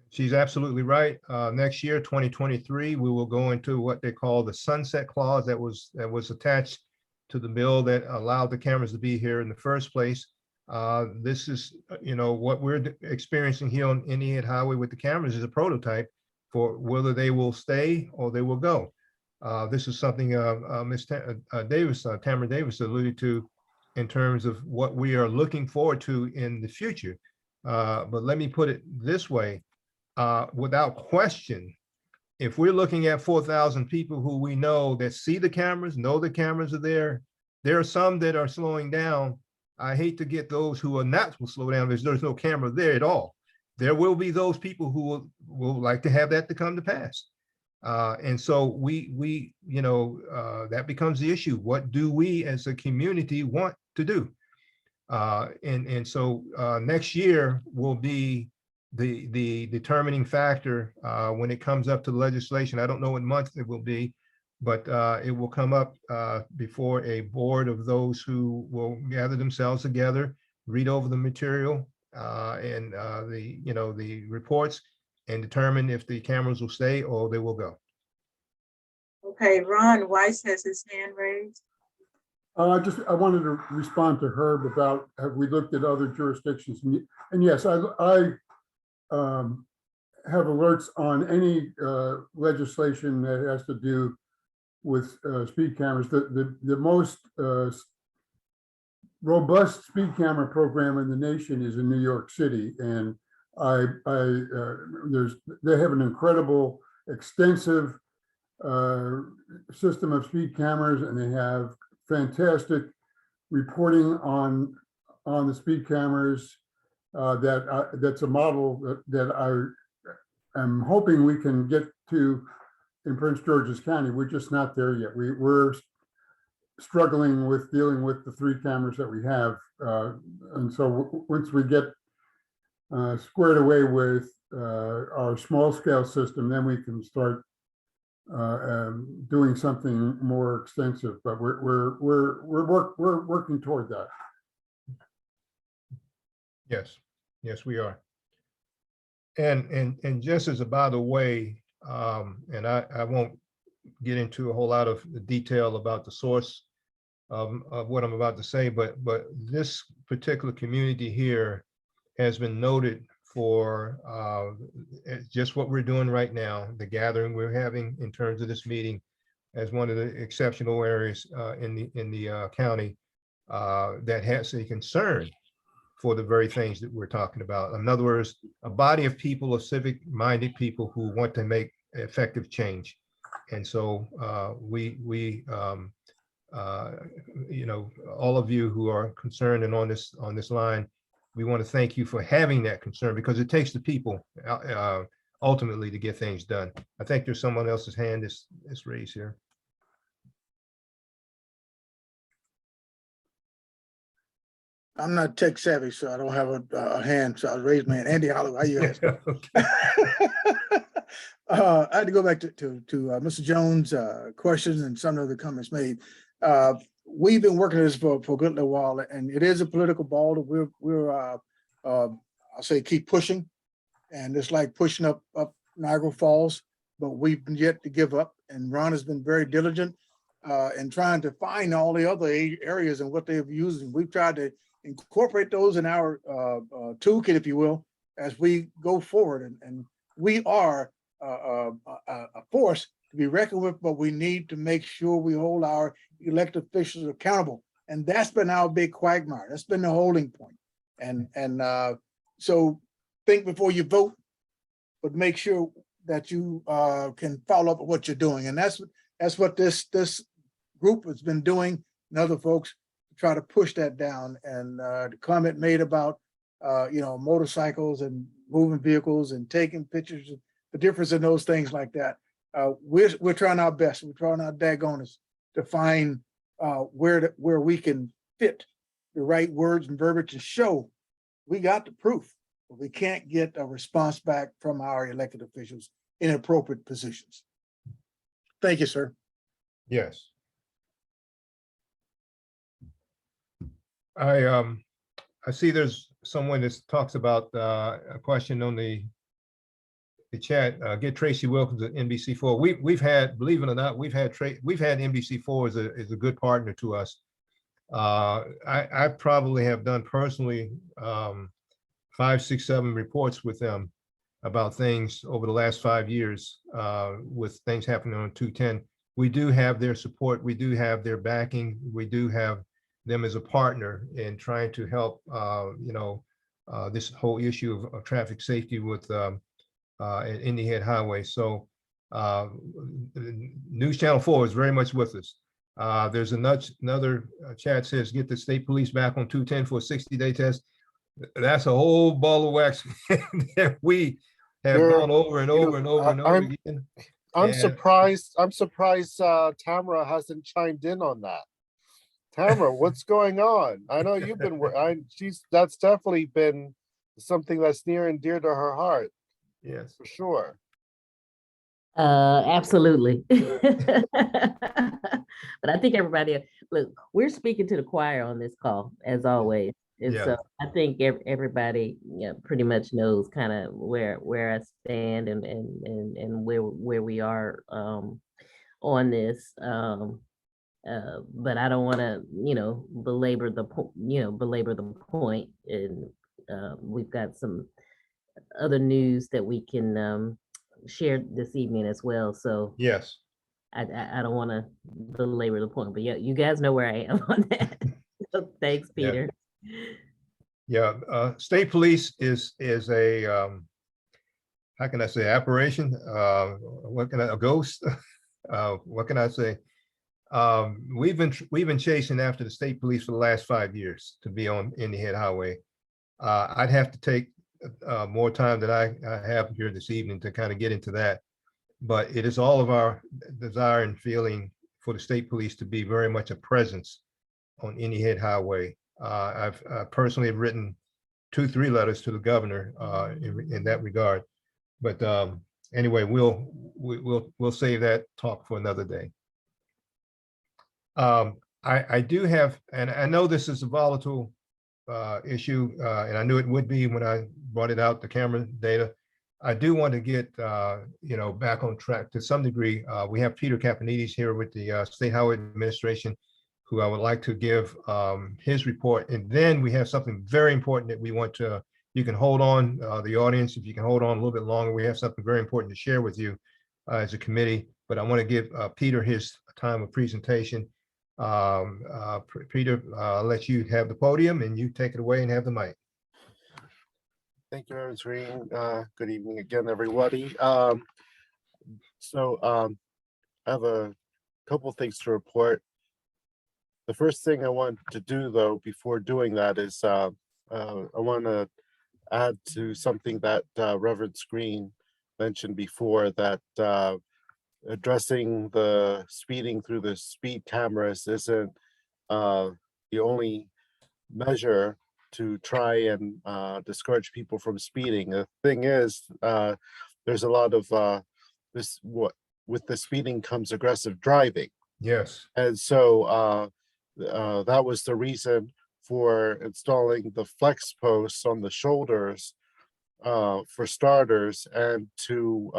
She's absolutely right. Next year, 2023, we will go into what they call the sunset clause that was attached to the bill that allowed the cameras to be here in the first place. This is, what we're experiencing here on Indiana Highway with the cameras is a prototype for whether they will stay or they will go. This is something Ms. Tamara Davis alluded to in terms of what we are looking forward to in the future. But let me put it this way. Without question, if we're looking at 4,000 people who we know that see the cameras, know the cameras are there are some that are slowing down. I hate to get those who are not will slow down because there's no camera there at all. There will be those people who will like to have that to come to pass. And so we that becomes the issue. What do we as a community want to do? And so next year will be the determining factor when it comes up to the legislation. I don't know what month it will be, but it will come up before a board of those who will gather themselves together, read over the material and the reports, and determine if the cameras will stay or they will go. Okay, Ron Weiss has his hand raised. I wanted to respond to Herb about, have we looked at other jurisdictions? And yes, I have alerts on any legislation that has to do with speed cameras. The most robust speed camera program in the nation is in New York City, and they have an incredible, extensive system of speed cameras, and they have fantastic reporting on the speed cameras. That's a model that I am hoping we can get to in Prince George's County. We're just not there yet. We're struggling with dealing with the 3 cameras that we have. And so once we get squared away with our small scale system, then we can start doing something more extensive. But we're working toward that. Yes, we are. And just as a by the way, and I won't get into a whole lot of the detail about the source of what I'm about to say, but this particular community here has been noted for just what we're doing right now, the gathering we're having in terms of this meeting, as one of the exceptional areas in the county that has a concern for the very things that we're talking about. In other words, a body of people, of civic-minded people who want to make effective change. And so all of you who are concerned and on this line, we want to thank you for having that concern, because it takes the people ultimately to get things done. I think there's someone else's hand is raised here. I'm not tech savvy, so I don't have a hand, so I raised my hand. Andy Holloway, how you asking? I had to go back to Mr. Jones' questions and some of the comments made. We've been working on this for a good little while, and it is a political ball that we're I'll say keep pushing, and it's like pushing up Niagara Falls, but we've been yet to give up. And Ron has been very diligent in trying to find all the other areas and what they've used, and we've tried to incorporate those in our toolkit, if you will, as we go forward. And we are a force to be reckoned with, but we need to make sure we hold our elected officials accountable. And that's been our big quagmire. That's been the holding point. And so think before you vote, but make sure that you can follow up with what you're doing. And that's what this group has been doing, and other folks try to push that down. And the comment made about motorcycles and moving vehicles and taking pictures, the difference in those things like that. We're trying our best. We're trying our daggonest to find where we can fit the right words and verbiage to show we got the proof, but we can't get a response back from our elected officials in appropriate positions. Thank you, sir. Yes. I see there's someone that talks about a question on the chat. Get Tracy Wilkins at NBC4. We've had, believe it or not, we've had NBC4 as a good partner to us. I probably have done personally 5, 6, 7 reports with them about things over the last 5 years with things happening on 210. We do have their support. We do have their backing. We do have them as a partner in trying to help, this whole issue of traffic safety with Indian Head Highway. So News Channel 4 is very much with us. There's another chat says, get the state police back on 210 for a 60-day test. That's a whole ball of wax that we have gone over and over and over and over again. I'm surprised Tamara hasn't chimed in on that. Tamara, what's going on? I know you've been, that's definitely been something that's near and dear to her heart. Yes, for sure. Absolutely. But I think everybody, look, we're speaking to the choir on this call, as always. And so I think everybody pretty much knows kind of where I stand and where we are on this. But I don't want to, belabor the point. And we've got some other news that we can share this evening as well. So yes, I don't want to belabor the point, but yeah, you guys know where I am on that. So thanks, Peter. Yeah, state police is a how can I say, apparition? A ghost? What can I say? We've been chasing after the state police for the last 5 years to be on Indian Head Highway. I'd have to take more time than I have here this evening to kind of get into that, but it is all of our desire and feeling for the state police to be very much a presence on Indian Head Highway. I've personally written 2-3 letters to the governor in that regard, but anyway, we'll save that talk for another day. I do have, and I know this is a volatile issue, and I knew it would be when I brought it out, the camera data. I do want to get back on track to some degree. We have Peter Campanides here with the State Highway Administration, who I would like to give his report. And then we have something very important that we want to, you can hold on, the audience, if you can hold on a little bit longer, we have something very important to share with you as a committee. But I want to give Peter his time of presentation. Peter, I'll let you have the podium and you take it away and have the mic. Thank you, Ms. Green. Good evening again, everybody. So I have a couple things to report. The first thing I want to do, though, before doing that is I want to add to something that Reverend Screen mentioned before, that addressing the speeding through the speed cameras isn't the only measure to try and discourage people from speeding. The thing is, there's a lot of with the speeding comes aggressive driving. Yes. And so that was the reason for installing the flex posts on the shoulders for starters, and to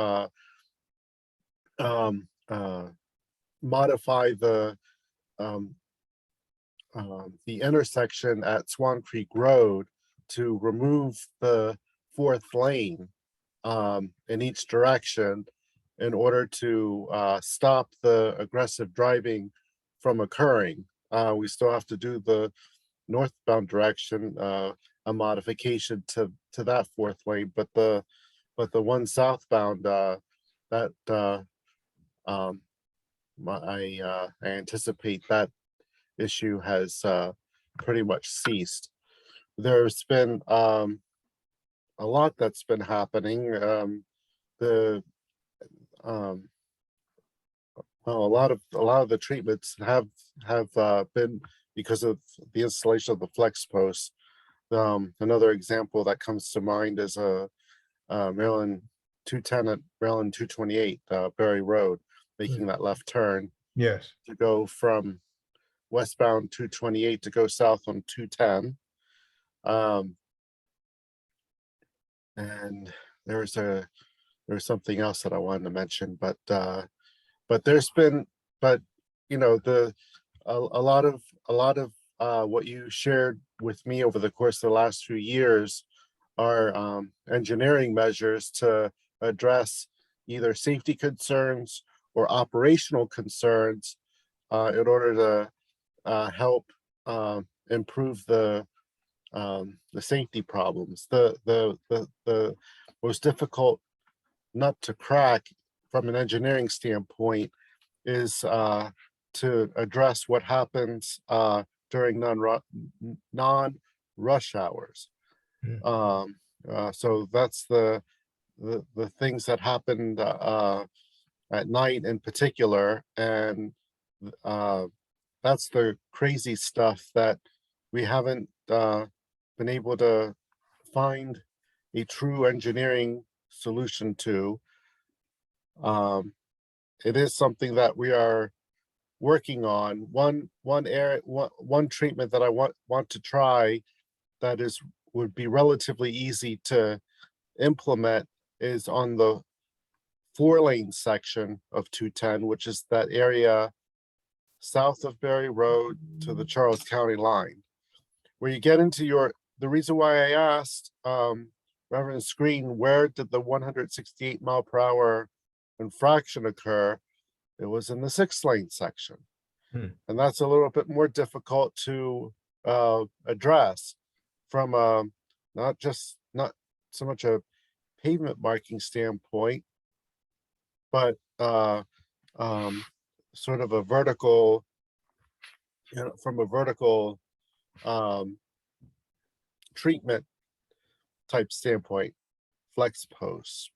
modify the intersection at Swan Creek Road to remove the 4th lane in each direction in order to stop the aggressive driving from occurring. We still have to do the northbound direction, a modification to that 4th lane, but the one southbound I anticipate that issue has pretty much ceased. There's been a lot that's been happening. The well, a lot of the treatments have been because of the installation of the flex posts. Another example that comes to mind is Maryland 210 at Maryland 228 Berry Road, making that left turn Yes. to go from westbound 228 to go south on 210. And there's something else that I wanted to mention, but there's been, you know, a lot of what you shared with me over the course of the last few years are engineering measures to address either safety concerns or operational concerns in order to help improve the safety problems. The most difficult nut to crack from an engineering standpoint is to address what happens during non-rush hours. So that's the things that happened at night in particular, and that's the crazy stuff that we haven't been able to find a true engineering solution to. It is something that we are working on. One treatment that I want to try that would be relatively easy to implement is on the 4-lane section of 210, which is that area south of Berry Road to the Charles County line, where you get into the reason why I asked Reverend Screen, where did the 168 mile per hour infraction occur? It was in the 6-lane section. And that's a little bit more difficult to address from not so much a pavement marking standpoint, but sort of a vertical, from a vertical treatment type standpoint. Flex posts,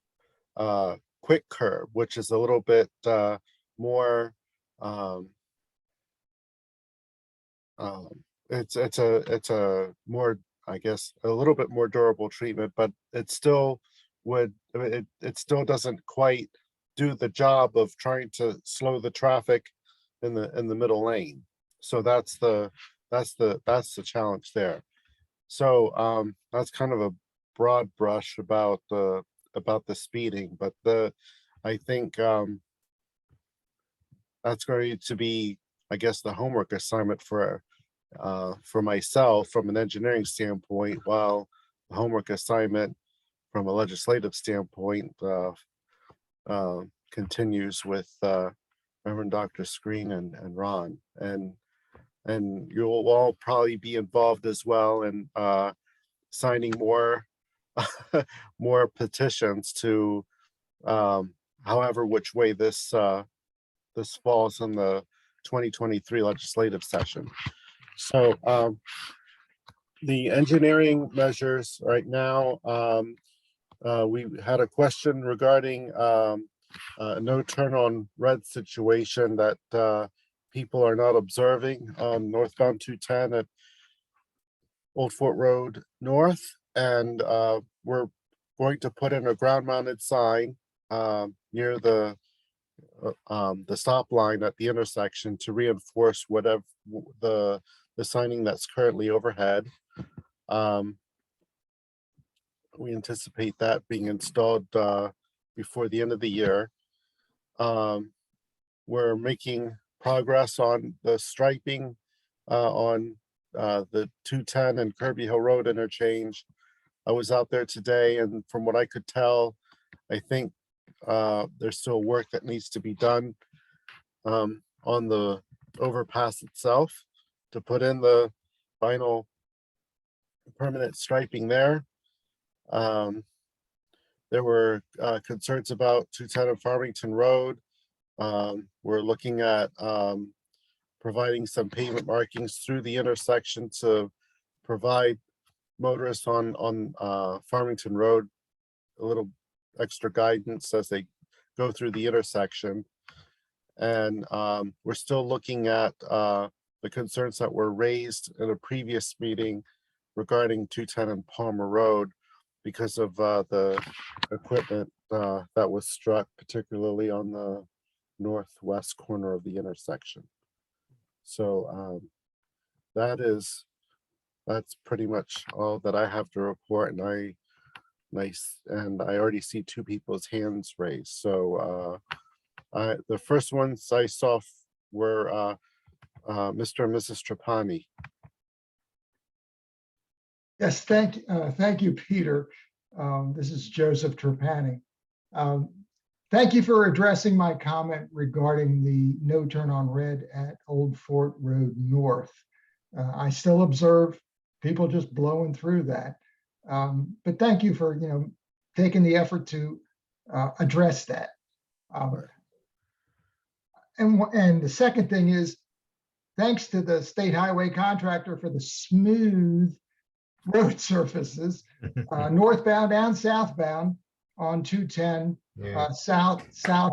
quick curb, which is a little bit more it's a more, I guess, a little bit more durable treatment, but it still it still doesn't quite do the job of trying to slow the traffic in the middle lane. So that's the challenge there. So that's kind of a broad brush about the speeding, but I think that's going to be, I guess, the homework assignment for myself from an engineering standpoint, while the homework assignment from a legislative standpoint continues with Reverend Dr. Screen and Ron, and you'll all probably be involved as well in signing more more petitions to however which way this falls in the 2023 legislative session. So the engineering measures right now, we had a question regarding a no turn on red situation that people are not observing on northbound 210 at Old Fort Road North, and we're going to put in a ground mounted sign near the stop line at the intersection to reinforce whatever the signing that's currently overhead. We anticipate that being installed before the end of the year. We're making progress on the striping on the 210 and Kirby Hill Road interchange. I was out there today, and from what I could tell, I think there's still work that needs to be done on the overpass itself to put in the final permanent striping there. There were concerns about 210 and Farmington Road. We're looking at providing some pavement markings through the intersection to provide motorists on Farmington Road a little extra guidance as they go through the intersection. And we're still looking at the concerns that were raised in a previous meeting regarding 210 and Palmer Road because of the equipment that was struck, particularly on the northwest corner of the intersection. So that's pretty much all that I have to report. And I already see two people's hands raised. So the first ones I saw were Mr. and Mrs. Trapani. Yes, thank you, Peter. This is Joseph Trapani. Thank you for addressing my comment regarding the no turn on red at Old Fort Road North. I still observe people just blowing through that. But thank you for taking the effort to address that. And the second thing is, thanks to the state highway contractor for the smooth road surfaces, northbound and southbound on 210, south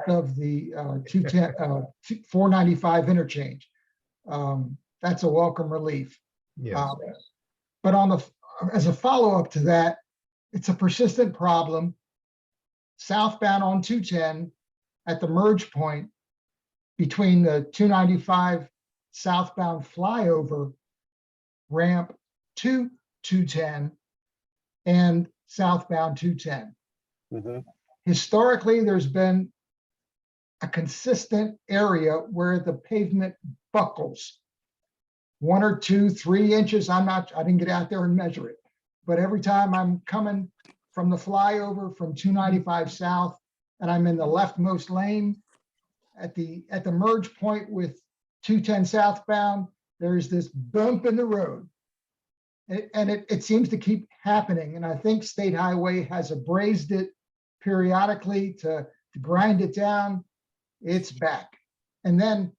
of the 210 495 interchange. That's a welcome relief. Yes. But as a follow-up to that, it's a persistent problem southbound on 210 at the merge point between the 295 southbound flyover ramp to 210 and southbound 210. Mm-hmm. Historically, there's been a consistent area where the pavement buckles 1 or 2, 3 inches. I didn't get out there and measure it, but every time I'm coming from the flyover from 295 south and I'm in the leftmost lane at the merge point with 210 southbound, there's this bump in the road. And it seems to keep happening. And I think State Highway has abrased it periodically to grind it down. It's back. And then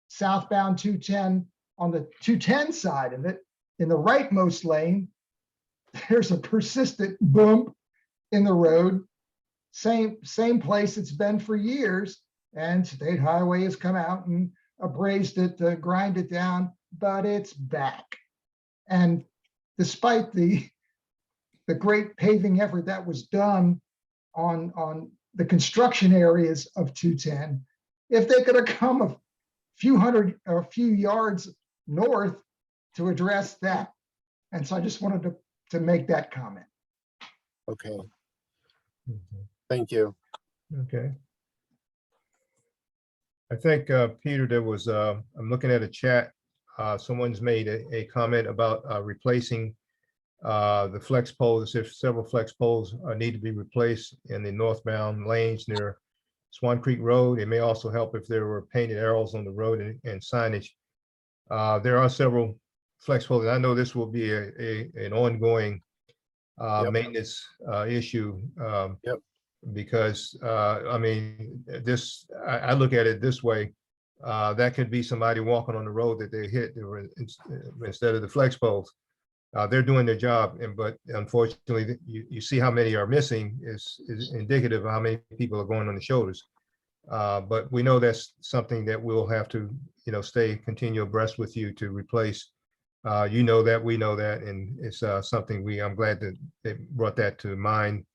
southbound 210, on the 210 side of it, in the rightmost lane, there's a persistent bump in the road. Same place it's been for years. And State Highway has come out and abrased it to grind it down, but it's back. And despite the great paving effort that was done on the construction areas of 210, if they could have come a few yards north to address that. And so I just wanted to make that comment. Okay. Thank you. Okay. I think, Peter, there was, I'm looking at a chat. Someone's made a comment about replacing the flex poles. If several flex poles need to be replaced in the northbound lanes near Swan Creek Road. It may also help if there were painted arrows on the road and signage. There are several flex poles. I know this will be an ongoing maintenance issue. Yep. Because I mean, I look at it this way. That could be somebody walking on the road that they hit instead of the flex poles. They're doing their job, but unfortunately, you see how many are missing is indicative of how many people are going on the shoulders. But we know that's something that we'll have to, continue abreast with you to replace. You know that, we know that, and it's something I'm glad that they brought that to mind,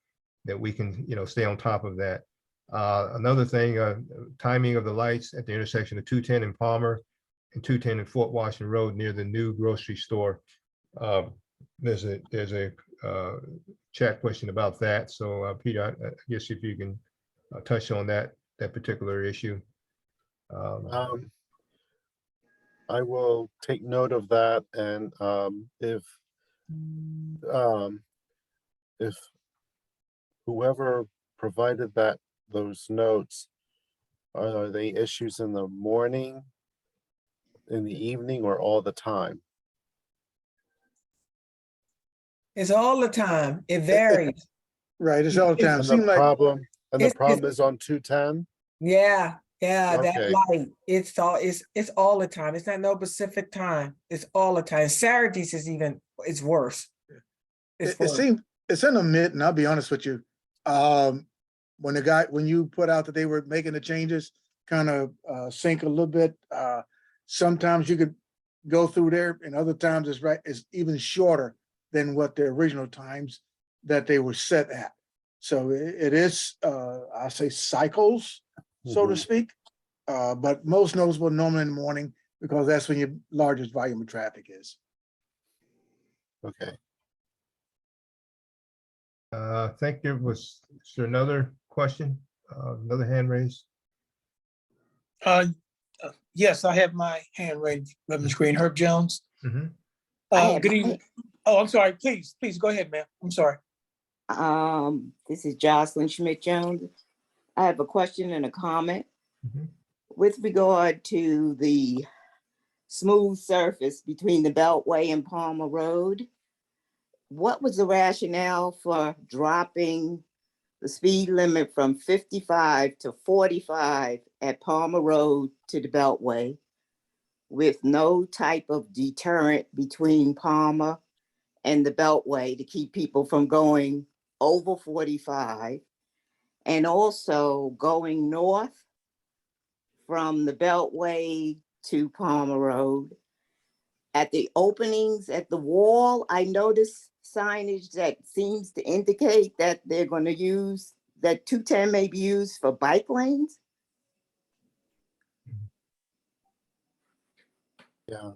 that we can, stay on top of that. Another thing, timing of the lights at the intersection of 210 and Palmer and 210 and Fort Washington Road near the new grocery store. There's a chat question about that. So Peter, I guess if you can touch on that particular issue. I will take note of that, and if whoever provided those notes, are they issues in the morning, in the evening, or all the time? It's all the time. It varies. Right, it's all the time. And Seem the like, problem it's- is on 210? Yeah, Okay. that light. It's all the time. It's not no specific time. It's all the time. Saturdays is worse. It's It fun. seems, it's in the mid, and I'll be honest with you. When you put out that they were making the changes, kind of sync a little bit. Sometimes you could go through there and other times it's even shorter than what the original times that they were set at. So it is, I say cycles, so to speak. But most noticeable normally in the morning because that's when your largest volume of traffic is. Okay. I think is there another question? Another hand raised? Yes, I have my hand raised, Reverend Screen. Herb Jones. Mhm. Good evening. Oh, I'm sorry. Please go ahead, ma'am. I'm sorry. This is Joselyn Schmidt-Jones. I have a question and a comment. Mhm. With regard to the smooth surface between the Beltway and Palmer Road, what was the rationale for dropping the speed limit from 55 to 45 at Palmer Road to the Beltway with no type of deterrent between Palmer and the Beltway to keep people from going over 45 and also going north from the Beltway to Palmer Road? At the openings at the wall, I noticed signage that seems to indicate that they're going to use, that 210 may be used for bike lanes. Yeah.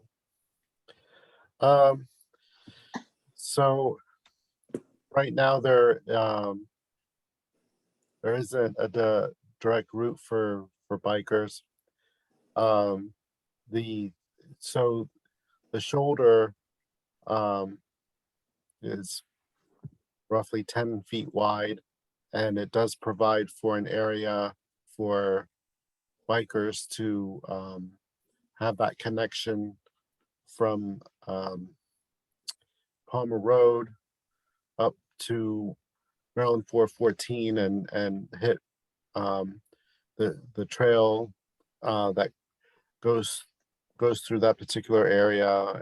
So right now there isn't a direct route for bikers. So the shoulder is roughly 10 feet wide, and it does provide for an area for bikers to have that connection from Palmer Road up to Maryland 414 and hit the trail that goes through that particular area,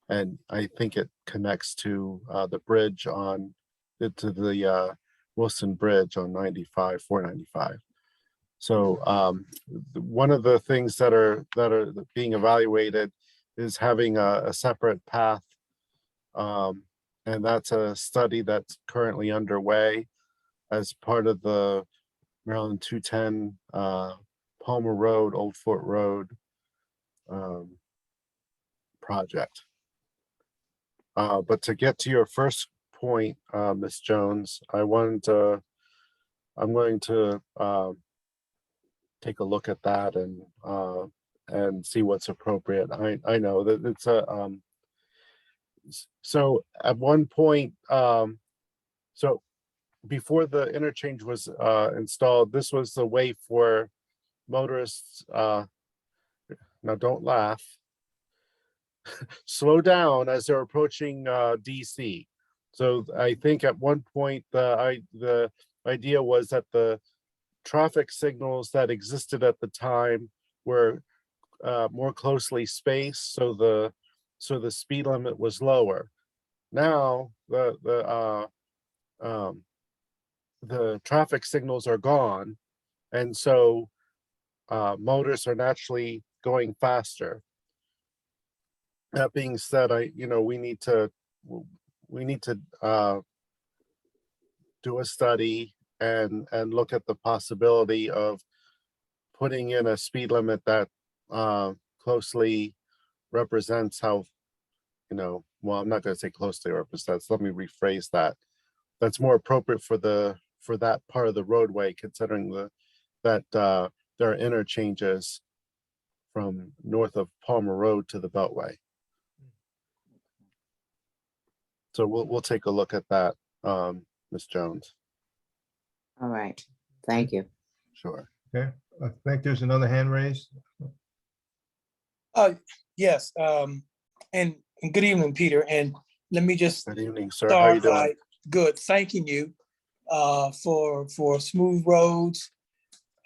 and I think it connects to the bridge to the Wilson Bridge on 495. So one of the things that are being evaluated is having a separate path, and that's a study that's currently underway as part of the Maryland 210 Palmer Road, Old Fort Road project. But to get to your first point, Ms. Jones, I'm going to take a look at that and see what's appropriate. I know that it's so at one point, so before the interchange was installed, this was the way for motorists. Now don't laugh. Slow down as they're approaching DC. So I think at one point the idea was that the traffic signals that existed at the time were more closely spaced, so the speed limit was lower. Now the traffic signals are gone, and so motors are naturally going faster. That being said, we need to do a study and look at the possibility of putting in a speed limit that closely represents how, well, I'm not going to say closely represents, let me rephrase that. That's more appropriate for that part of the roadway, considering that there are interchanges from north of Palmer Road to the Beltway. So we'll take a look at that, Ms. Jones. All right, thank you. Sure. Okay, I think there's another hand raised. Yes, and good evening, Peter. And let me just Good evening, sir. How you start by doing? thanking you for smooth roads,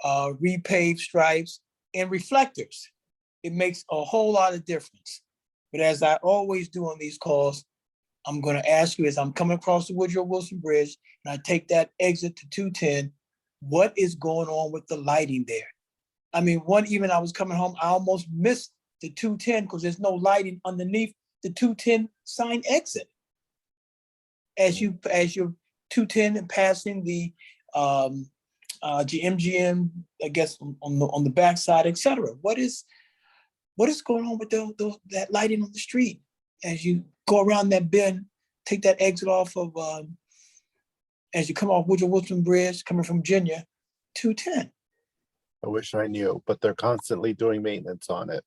repaved stripes, and reflectors. It makes a whole lot of difference. But as I always do on these calls, I'm gonna ask you as I'm coming across the Woodrow Wilson Bridge and I take that exit to 210, what is going on with the lighting there? I mean, even I was coming home, I almost missed the 210 because there's no lighting underneath the 210 sign exit. As you're 210 and passing the MGM, I guess on the backside, etc. What is going on with that lighting on the street as you go around that bend, take that exit off of as you come off Woodrow Wilson Bridge, coming from Virginia, 210. I wish I knew, but they're constantly doing maintenance on it.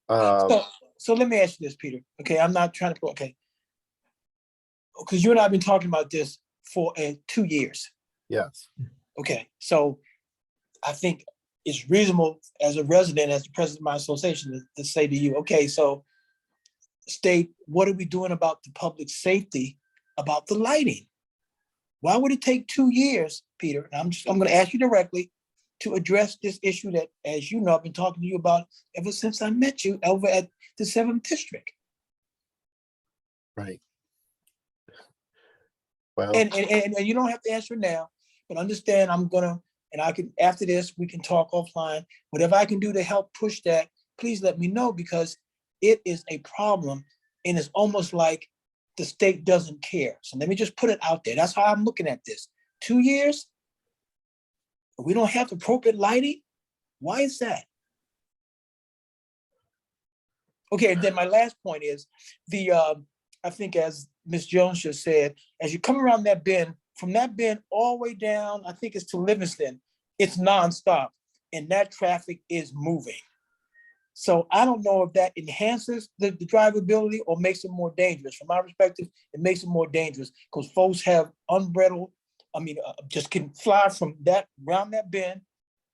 So let me ask you this, Peter. Okay, I'm not trying to, okay. Because you and I have been talking about this for 2 years. Yes. Okay, so I think it's reasonable as a resident, as the president of my association, to say to you, okay, so state, what are we doing about the public safety, about the lighting? Why would it take 2 years, Peter? And I'm going to ask you directly to address this issue that, as you know, I've been talking to you about ever since I met you over at the 7th District. Right. Well, And you don't have to answer now, but understand and I can, after this, we can talk offline. Whatever I can do to help push that, please let me know, because it is a problem and it's almost like the state doesn't care. So let me just put it out there. That's how I'm looking at this. 2 years, we don't have appropriate lighting. Why is that? Okay, and then my last point is I think as Ms. Jones just said, as you come around that bend, from that bend all the way down, I think it's to Livingston, it's nonstop, and that traffic is moving. So I don't know if that enhances the drivability or makes it more dangerous. From my perspective, it makes it more dangerous because folks have just can fly from that, around that bend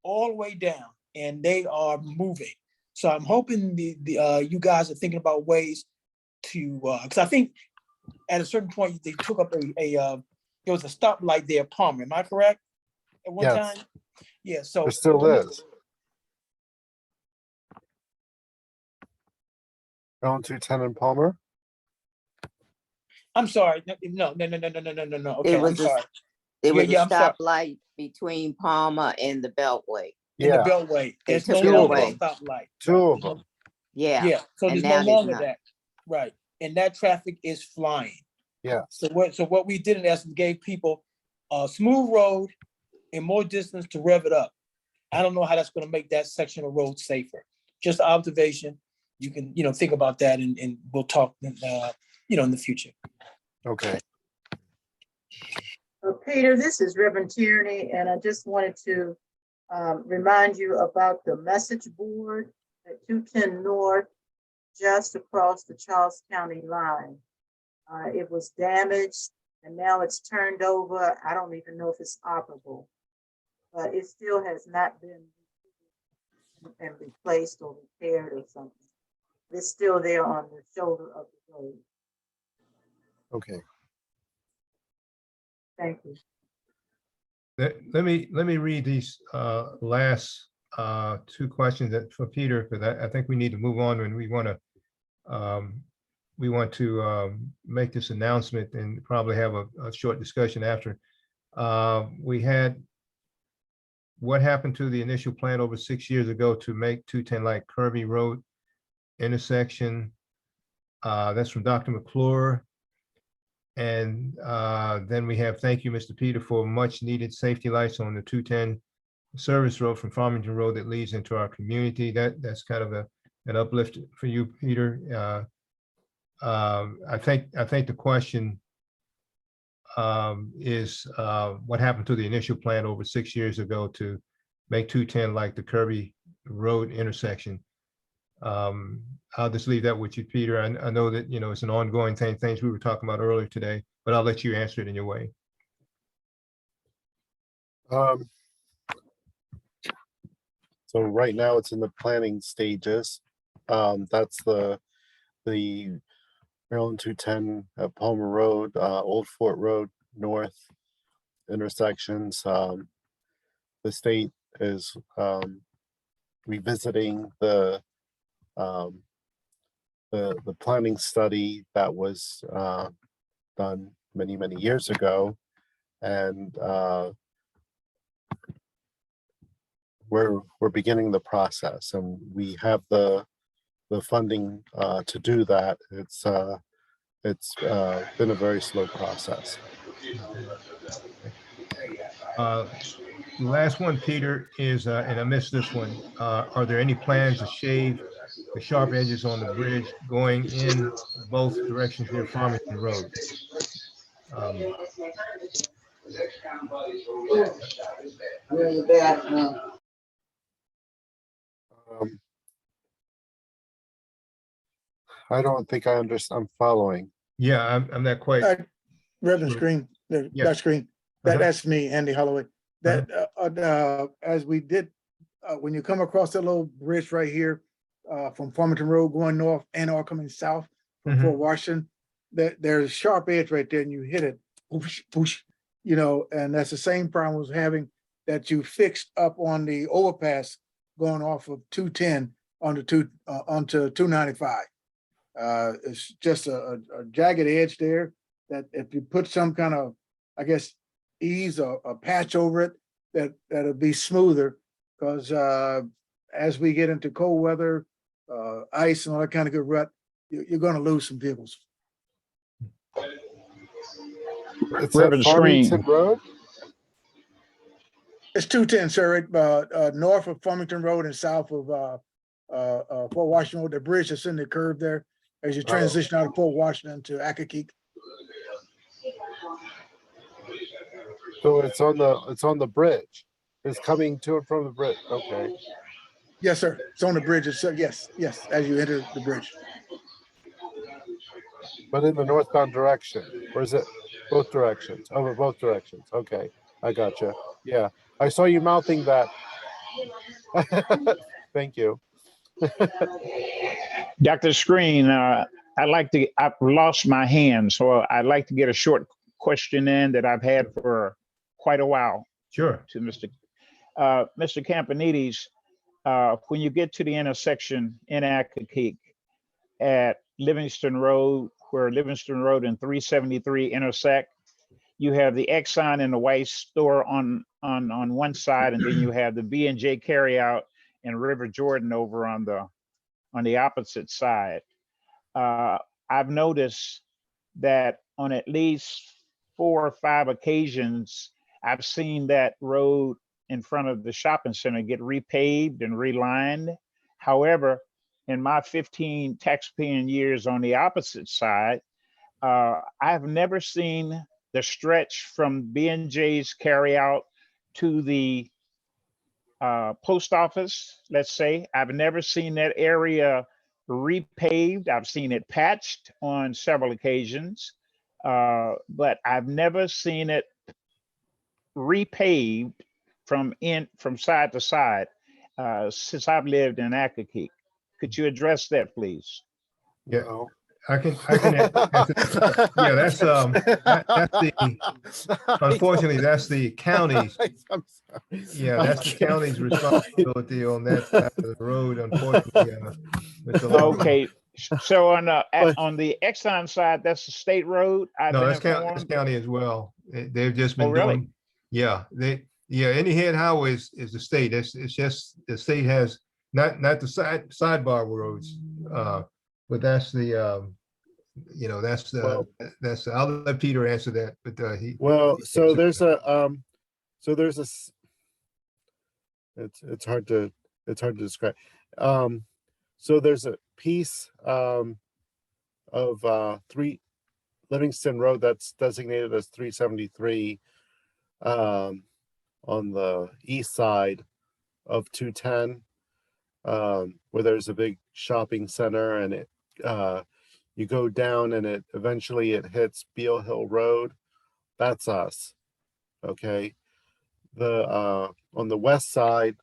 all the way down, and they are moving. So I'm hoping you guys are thinking about ways to, because I think at a certain point they took up there was a stoplight there, Palmer. Am I correct? At one time? Yeah. So there still is. Going to 10 and Palmer. I'm sorry. No. Okay, I'm sorry. There was Yeah, a I'm sorry. stoplight between Palmer and the Beltway. In the Beltway. There's They no took it longer a away. stoplight. Two of them. Yeah. Yeah. So And there's no now there's longer none. that. Right. And that traffic is flying. Yes. So what we did in essence gave people a smooth road and more distance to rev it up. I don't know how that's going to make that section of road safer. Just observation. You can, think about that, and we'll talk, in the future. Okay. Peter, this is Reverend Tierney, and I just wanted to remind you about the message board at 210 North, just across the Charles County line. It was damaged, and now it's turned over. I don't even know if it's operable, but it still has not been replaced or repaired or something. It's still there on the shoulder of the road. Okay. Thank you. Let me read these last two questions for Peter, because I think we need to move on, and we want to make this announcement and probably have a short discussion after. We had what happened to the initial plan over 6 years ago to make 210 like Kirby Road intersection. That's from Dr. McClure. And then we have, thank you, Mr. Peter, for much needed safety lights on the 210 service road from Farmington Road that leads into our community. That's kind of an uplift for you, Peter. I think the question is what happened to the initial plan over 6 years ago to make 210 like the Kirby Road intersection. I'll just leave that with you, Peter. I know that, it's an ongoing thing, things we were talking about earlier today, but I'll let you answer it in your way. So right now it's in the planning stages. That's the Maryland 210 at Palmer Road, Old Fort Road North intersections. The state is revisiting the the planning study that was done many, many years ago. And we're beginning the process, and we have the funding to do that. It's been a very slow process. The last one, Peter, is, and I missed this one. Are there any plans to shave the sharp edges on the bridge going in both directions near Farmington Road? I don't think I understand. I'm following. Yeah, I'm not quite. Reverend Sure. Screen, Yeah. that screen, Uh-huh. that's me, Andy Holloway. That, as we did, when you come across that little bridge right here, from Farmington Road going north and or coming south from Mhm. Fort Washington, there's a sharp edge right there and you hit it, whoosh, whoosh, you know, and that's the same problem I was having that you fixed up on the overpass going off of 210 onto 295. It's just a jagged edge there that if you put some kind of, I guess, ease or a patch over it, that'll be smoother. Because as we get into cold weather, ice and all that kind of good rut, you're going to lose some vehicles. It's Reverend at Farmington Screen. Road. It's 210, sir, right, north of Farmington Road and south of Fort Washington Road, the bridge that's in the curve there, as you transition out of Fort Washington to Accokeek. So it's on the bridge. It's coming to and from the bridge. Okay. Yes, sir. It's on the bridge. So yes, as you enter the bridge. But in the northbound direction, or is it both directions? Oh, both directions. Okay, I gotcha. Yeah, I saw you mouthing that. Thank you. Dr. Screen, I've lost my hand, so I'd like to get a short question in that I've had for quite a while. Sure. To Mr. Campanides, when you get to the intersection in Accokeek at Livingston Road, where Livingston Road and 373 intersect, you have the Exxon and the Weiss store on one side, and then you have the B&J carryout and River Jordan over on the opposite side. I've noticed that on at least 4 or 5 occasions, I've seen that road in front of the shopping center get repaved and relined. However, in my 15 taxpaying years on the opposite side, I've never seen the stretch from B&J's carryout to the post office, let's say. I've never seen that area repaved. I've seen it patched on several occasions, but I've never seen it repaved from side to side since I've lived in Accokeek. Could you address that, please? Yeah, I can answer that. Yeah, that's the, unfortunately, that's the county's. Yeah, that's the county's responsibility on that side of the road, unfortunately. Mr. Long. Okay, so on the Exxon side, that's the state road. No, that's county as well. They've just been really? doing. Yeah, any head highway is the state. It's just the state has not the sidebar roads, but that's the that's I'll let Peter answer that. But it's hard to describe. So there's a piece of 3 Livingston Road that's designated as 373 on the east side of 210, where there's a big shopping center, and it you go down and it eventually hits Beale Hill Road. That's us. Okay. On the west side,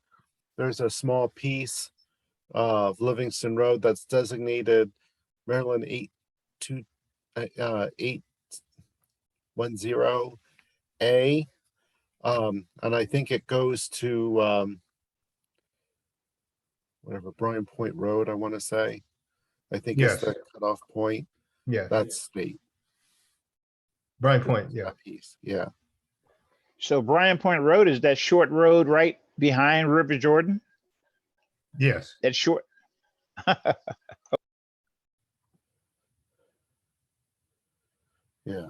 there's a small piece of Livingston Road that's designated Maryland 810A. And I think it goes to whatever, Bryan Point Road, I want to say. I think is Yes. the cutoff point. Yes, That's state. Bryan Point, yeah. That piece, yeah. So Bryan Point Road is that short road right behind River Jordan? Yes. That short. Yeah.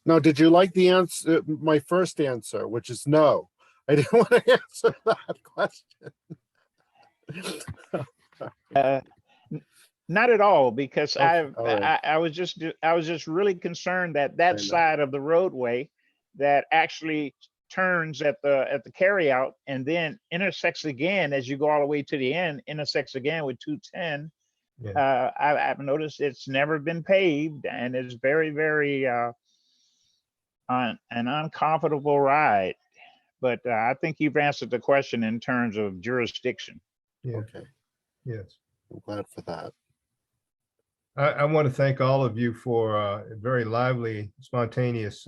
Now, did you like the answer, my first answer, which is no? I didn't want to answer that question. Not at all, because Okay, all right. I was just really concerned that I that know. side of the roadway that actually turns at the carryout and then intersects again as you go all the way to the end, intersects again with 210. Yeah. I've noticed it's never been paved, and it's very, very an uncomfortable ride. But I think you've answered the question in terms of jurisdiction. Yeah. Okay, Yes. I'm glad for that. I want to thank all of you for a very lively, spontaneous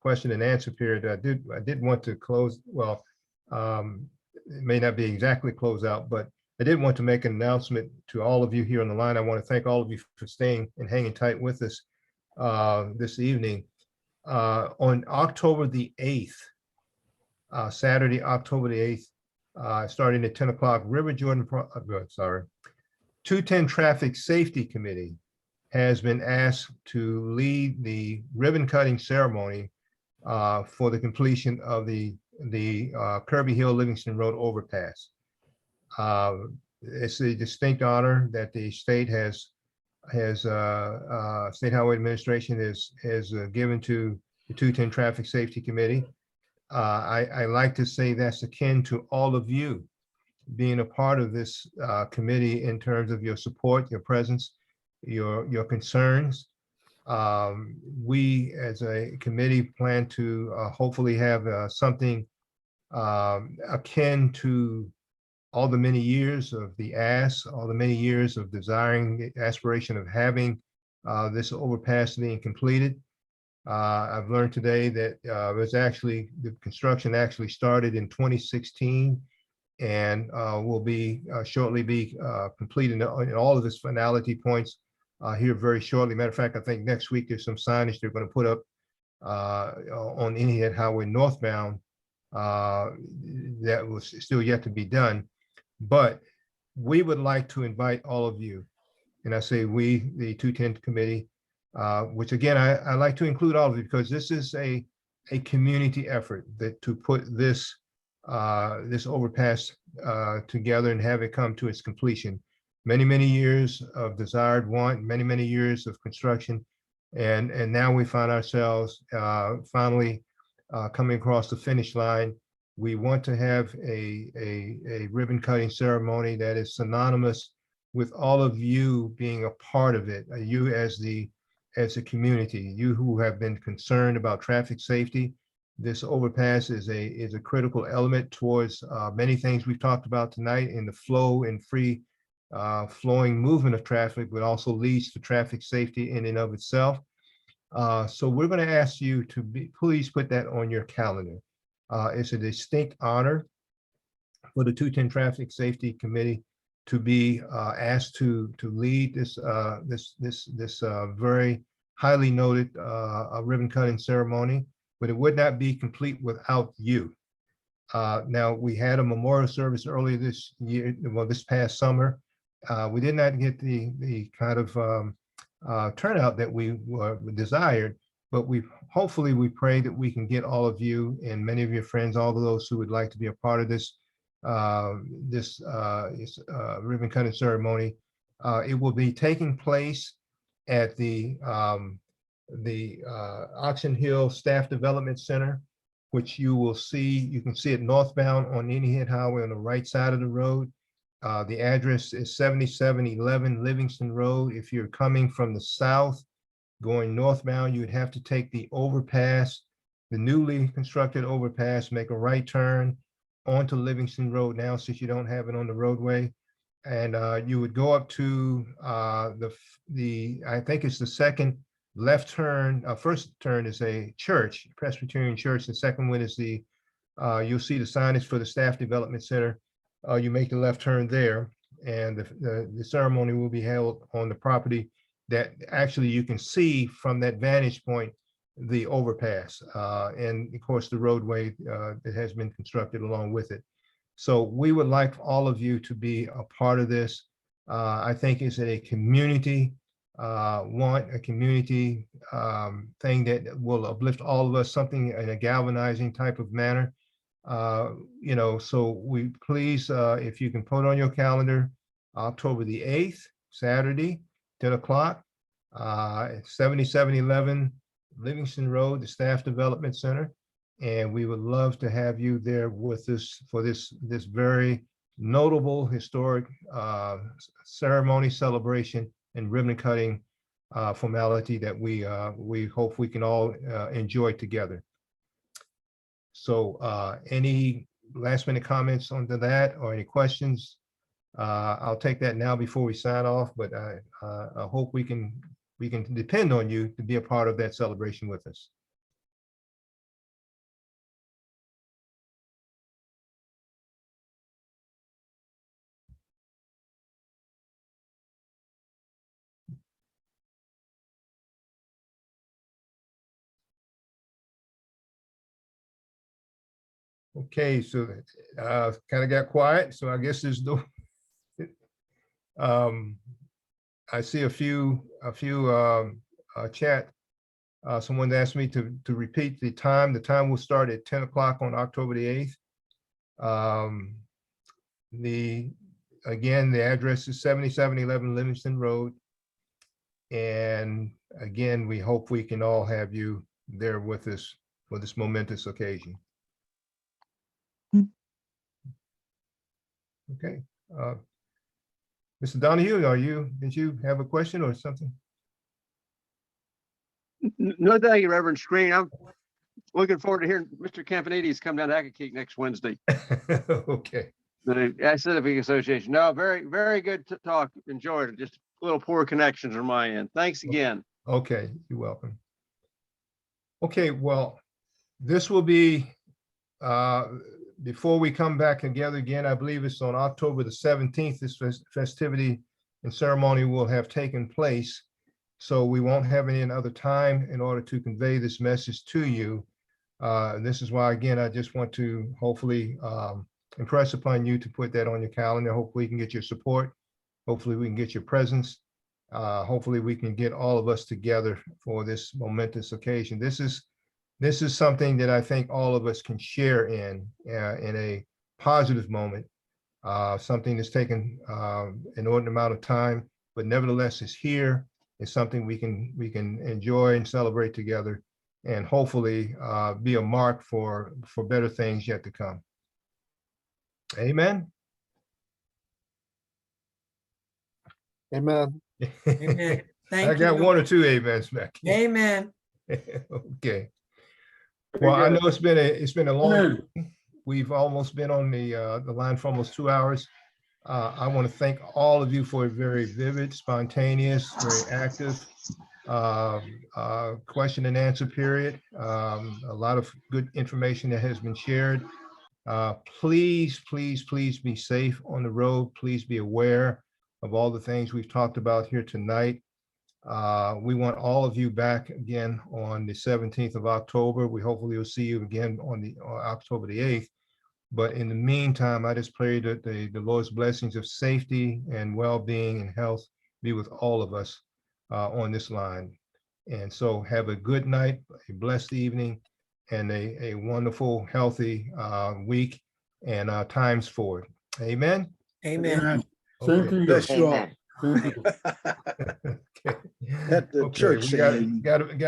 question and answer period. I did want to close, well, it may not be exactly close out, but I did want to make an announcement to all of you here on the line. I want to thank all of you for staying and hanging tight with us this evening. On October the 8th, Saturday, October the 8th, starting at 10 o'clock, River Jordan, 210 Traffic Safety Committee has been asked to lead the ribbon cutting ceremony for the completion of the Kirby Hill Livingston Road overpass. It's a distinct honor that the state State Highway Administration has given to the 210 Traffic Safety Committee. I like to say that's akin to all of you being a part of this committee in terms of your support, your presence, your concerns. We as a committee plan to hopefully have something akin to all the many years of the ask, all the many years of desiring, the aspiration of having this overpass being completed. I've learned today that the construction actually started in 2016 and will be shortly be completed in all of its finality points here very shortly. Matter of fact, I think next week there's some signage they're going to put up on Indiana Highway northbound that was still yet to be done. But we would like to invite all of you, and I say we, the 210 committee, which again, I like to include all of you because this is a community effort that to put this this overpass together and have it come to its completion. Many, many years of desired want, many, many years of construction. And now we find ourselves finally coming across the finish line. We want to have a ribbon cutting ceremony that is synonymous with all of you being a part of it. You as a community, you who have been concerned about traffic safety. This overpass is a critical element towards many things we've talked about tonight in the flow and free flowing movement of traffic, but also leads to traffic safety in and of itself. So we're going to ask you to please put that on your calendar. It's a distinct honor for the 210 Traffic Safety Committee to be asked to lead this very highly noted ribbon cutting ceremony, but it would not be complete without you. Now, we had a memorial service earlier this year, well, this past summer. We did not get the kind of turnout that we desired, but hopefully we pray that we can get all of you and many of your friends, all of those who would like to be a part of this ribbon cutting ceremony. It will be taking place at the Oxon Hill Staff Development Center, which you can see it northbound on Indiana Highway on the right side of the road. The address is 7711 Livingston Road. If you're coming from the south, going northbound, you would have to take the overpass, the newly constructed overpass, make a right turn onto Livingston Road now, since you don't have it on the roadway. And you would go up to I think it's the second left turn. First turn is a church, Presbyterian church. The second one is you'll see the signage for the Staff Development Center. you make the left turn there, and the ceremony will be held on the property that actually you can see from that vantage point, the overpass, and of course, the roadway that has been constructed along with it. So we would like all of you to be a part of this. I think it's a community a community thing that will uplift all of us, something in a galvanizing type of manner. So we please, if you can put on your calendar, October the 8th, Saturday, 10 o'clock, 7711 Livingston Road, the Staff Development Center. And we would love to have you there with us for this very notable historic ceremony, celebration, and ribbon cutting formality that we hope we can all enjoy together. So any last minute comments onto that or any questions? I'll take that now before we sign off, but I hope we can depend on you to be a part of that celebration with us. Okay, so kind of got quiet, so I guess there's no. I see a few chat. Someone asked me to repeat the time. The time will start at 10 o'clock on October the 8th. Again, the address is 7711 Livingston Road. And again, we hope we can all have you there with us for this momentous occasion. Okay. Mr. Donahue, did you have a question or something? No, thank you, Reverend Screen. I'm looking forward to hearing Mr. Campanides come down to Accokeek next Wednesday. Okay. The Civic Association. No, very, very good talk. Enjoyed it. Just a little poor connections on my end. Thanks again. Okay, you're welcome. Okay, well, this will be before we come back together again. I believe it's on October the 17th. This festivity and ceremony will have taken place. So we won't have any other time in order to convey this message to you. This is why, again, I just want to hopefully impress upon you to put that on your calendar. Hopefully we can get your support. Hopefully we can get your presence. Hopefully we can get all of us together for this momentous occasion. This is something that I think all of us can share in a positive moment. Something that's taken an inordinate amount of time, but nevertheless is here. It's something we can enjoy and celebrate together, and hopefully be a mark for better things yet to come. Amen. Amen. Amen. I got you. one or two amens back. Amen. Okay. Well, I know it's been a long. We've almost been on the line for almost 2 hours. I want to thank all of you for a very vivid, spontaneous, very active question and answer period. A lot of good information that has been shared. Please, please, please be safe on the road. Please be aware of all the things we've talked about here tonight. We want all of you back again on the 17th of October. We hopefully will see you again on October the 8th. But in the meantime, I just pray that the Lord's blessings of safety and well-being and health be with all of us on this line. And so have a good night, a blessed evening, and a wonderful, healthy week and times forward. Amen. Amen. Same to you. Bless you all. Same to you. Okay. At the Okay, church. we got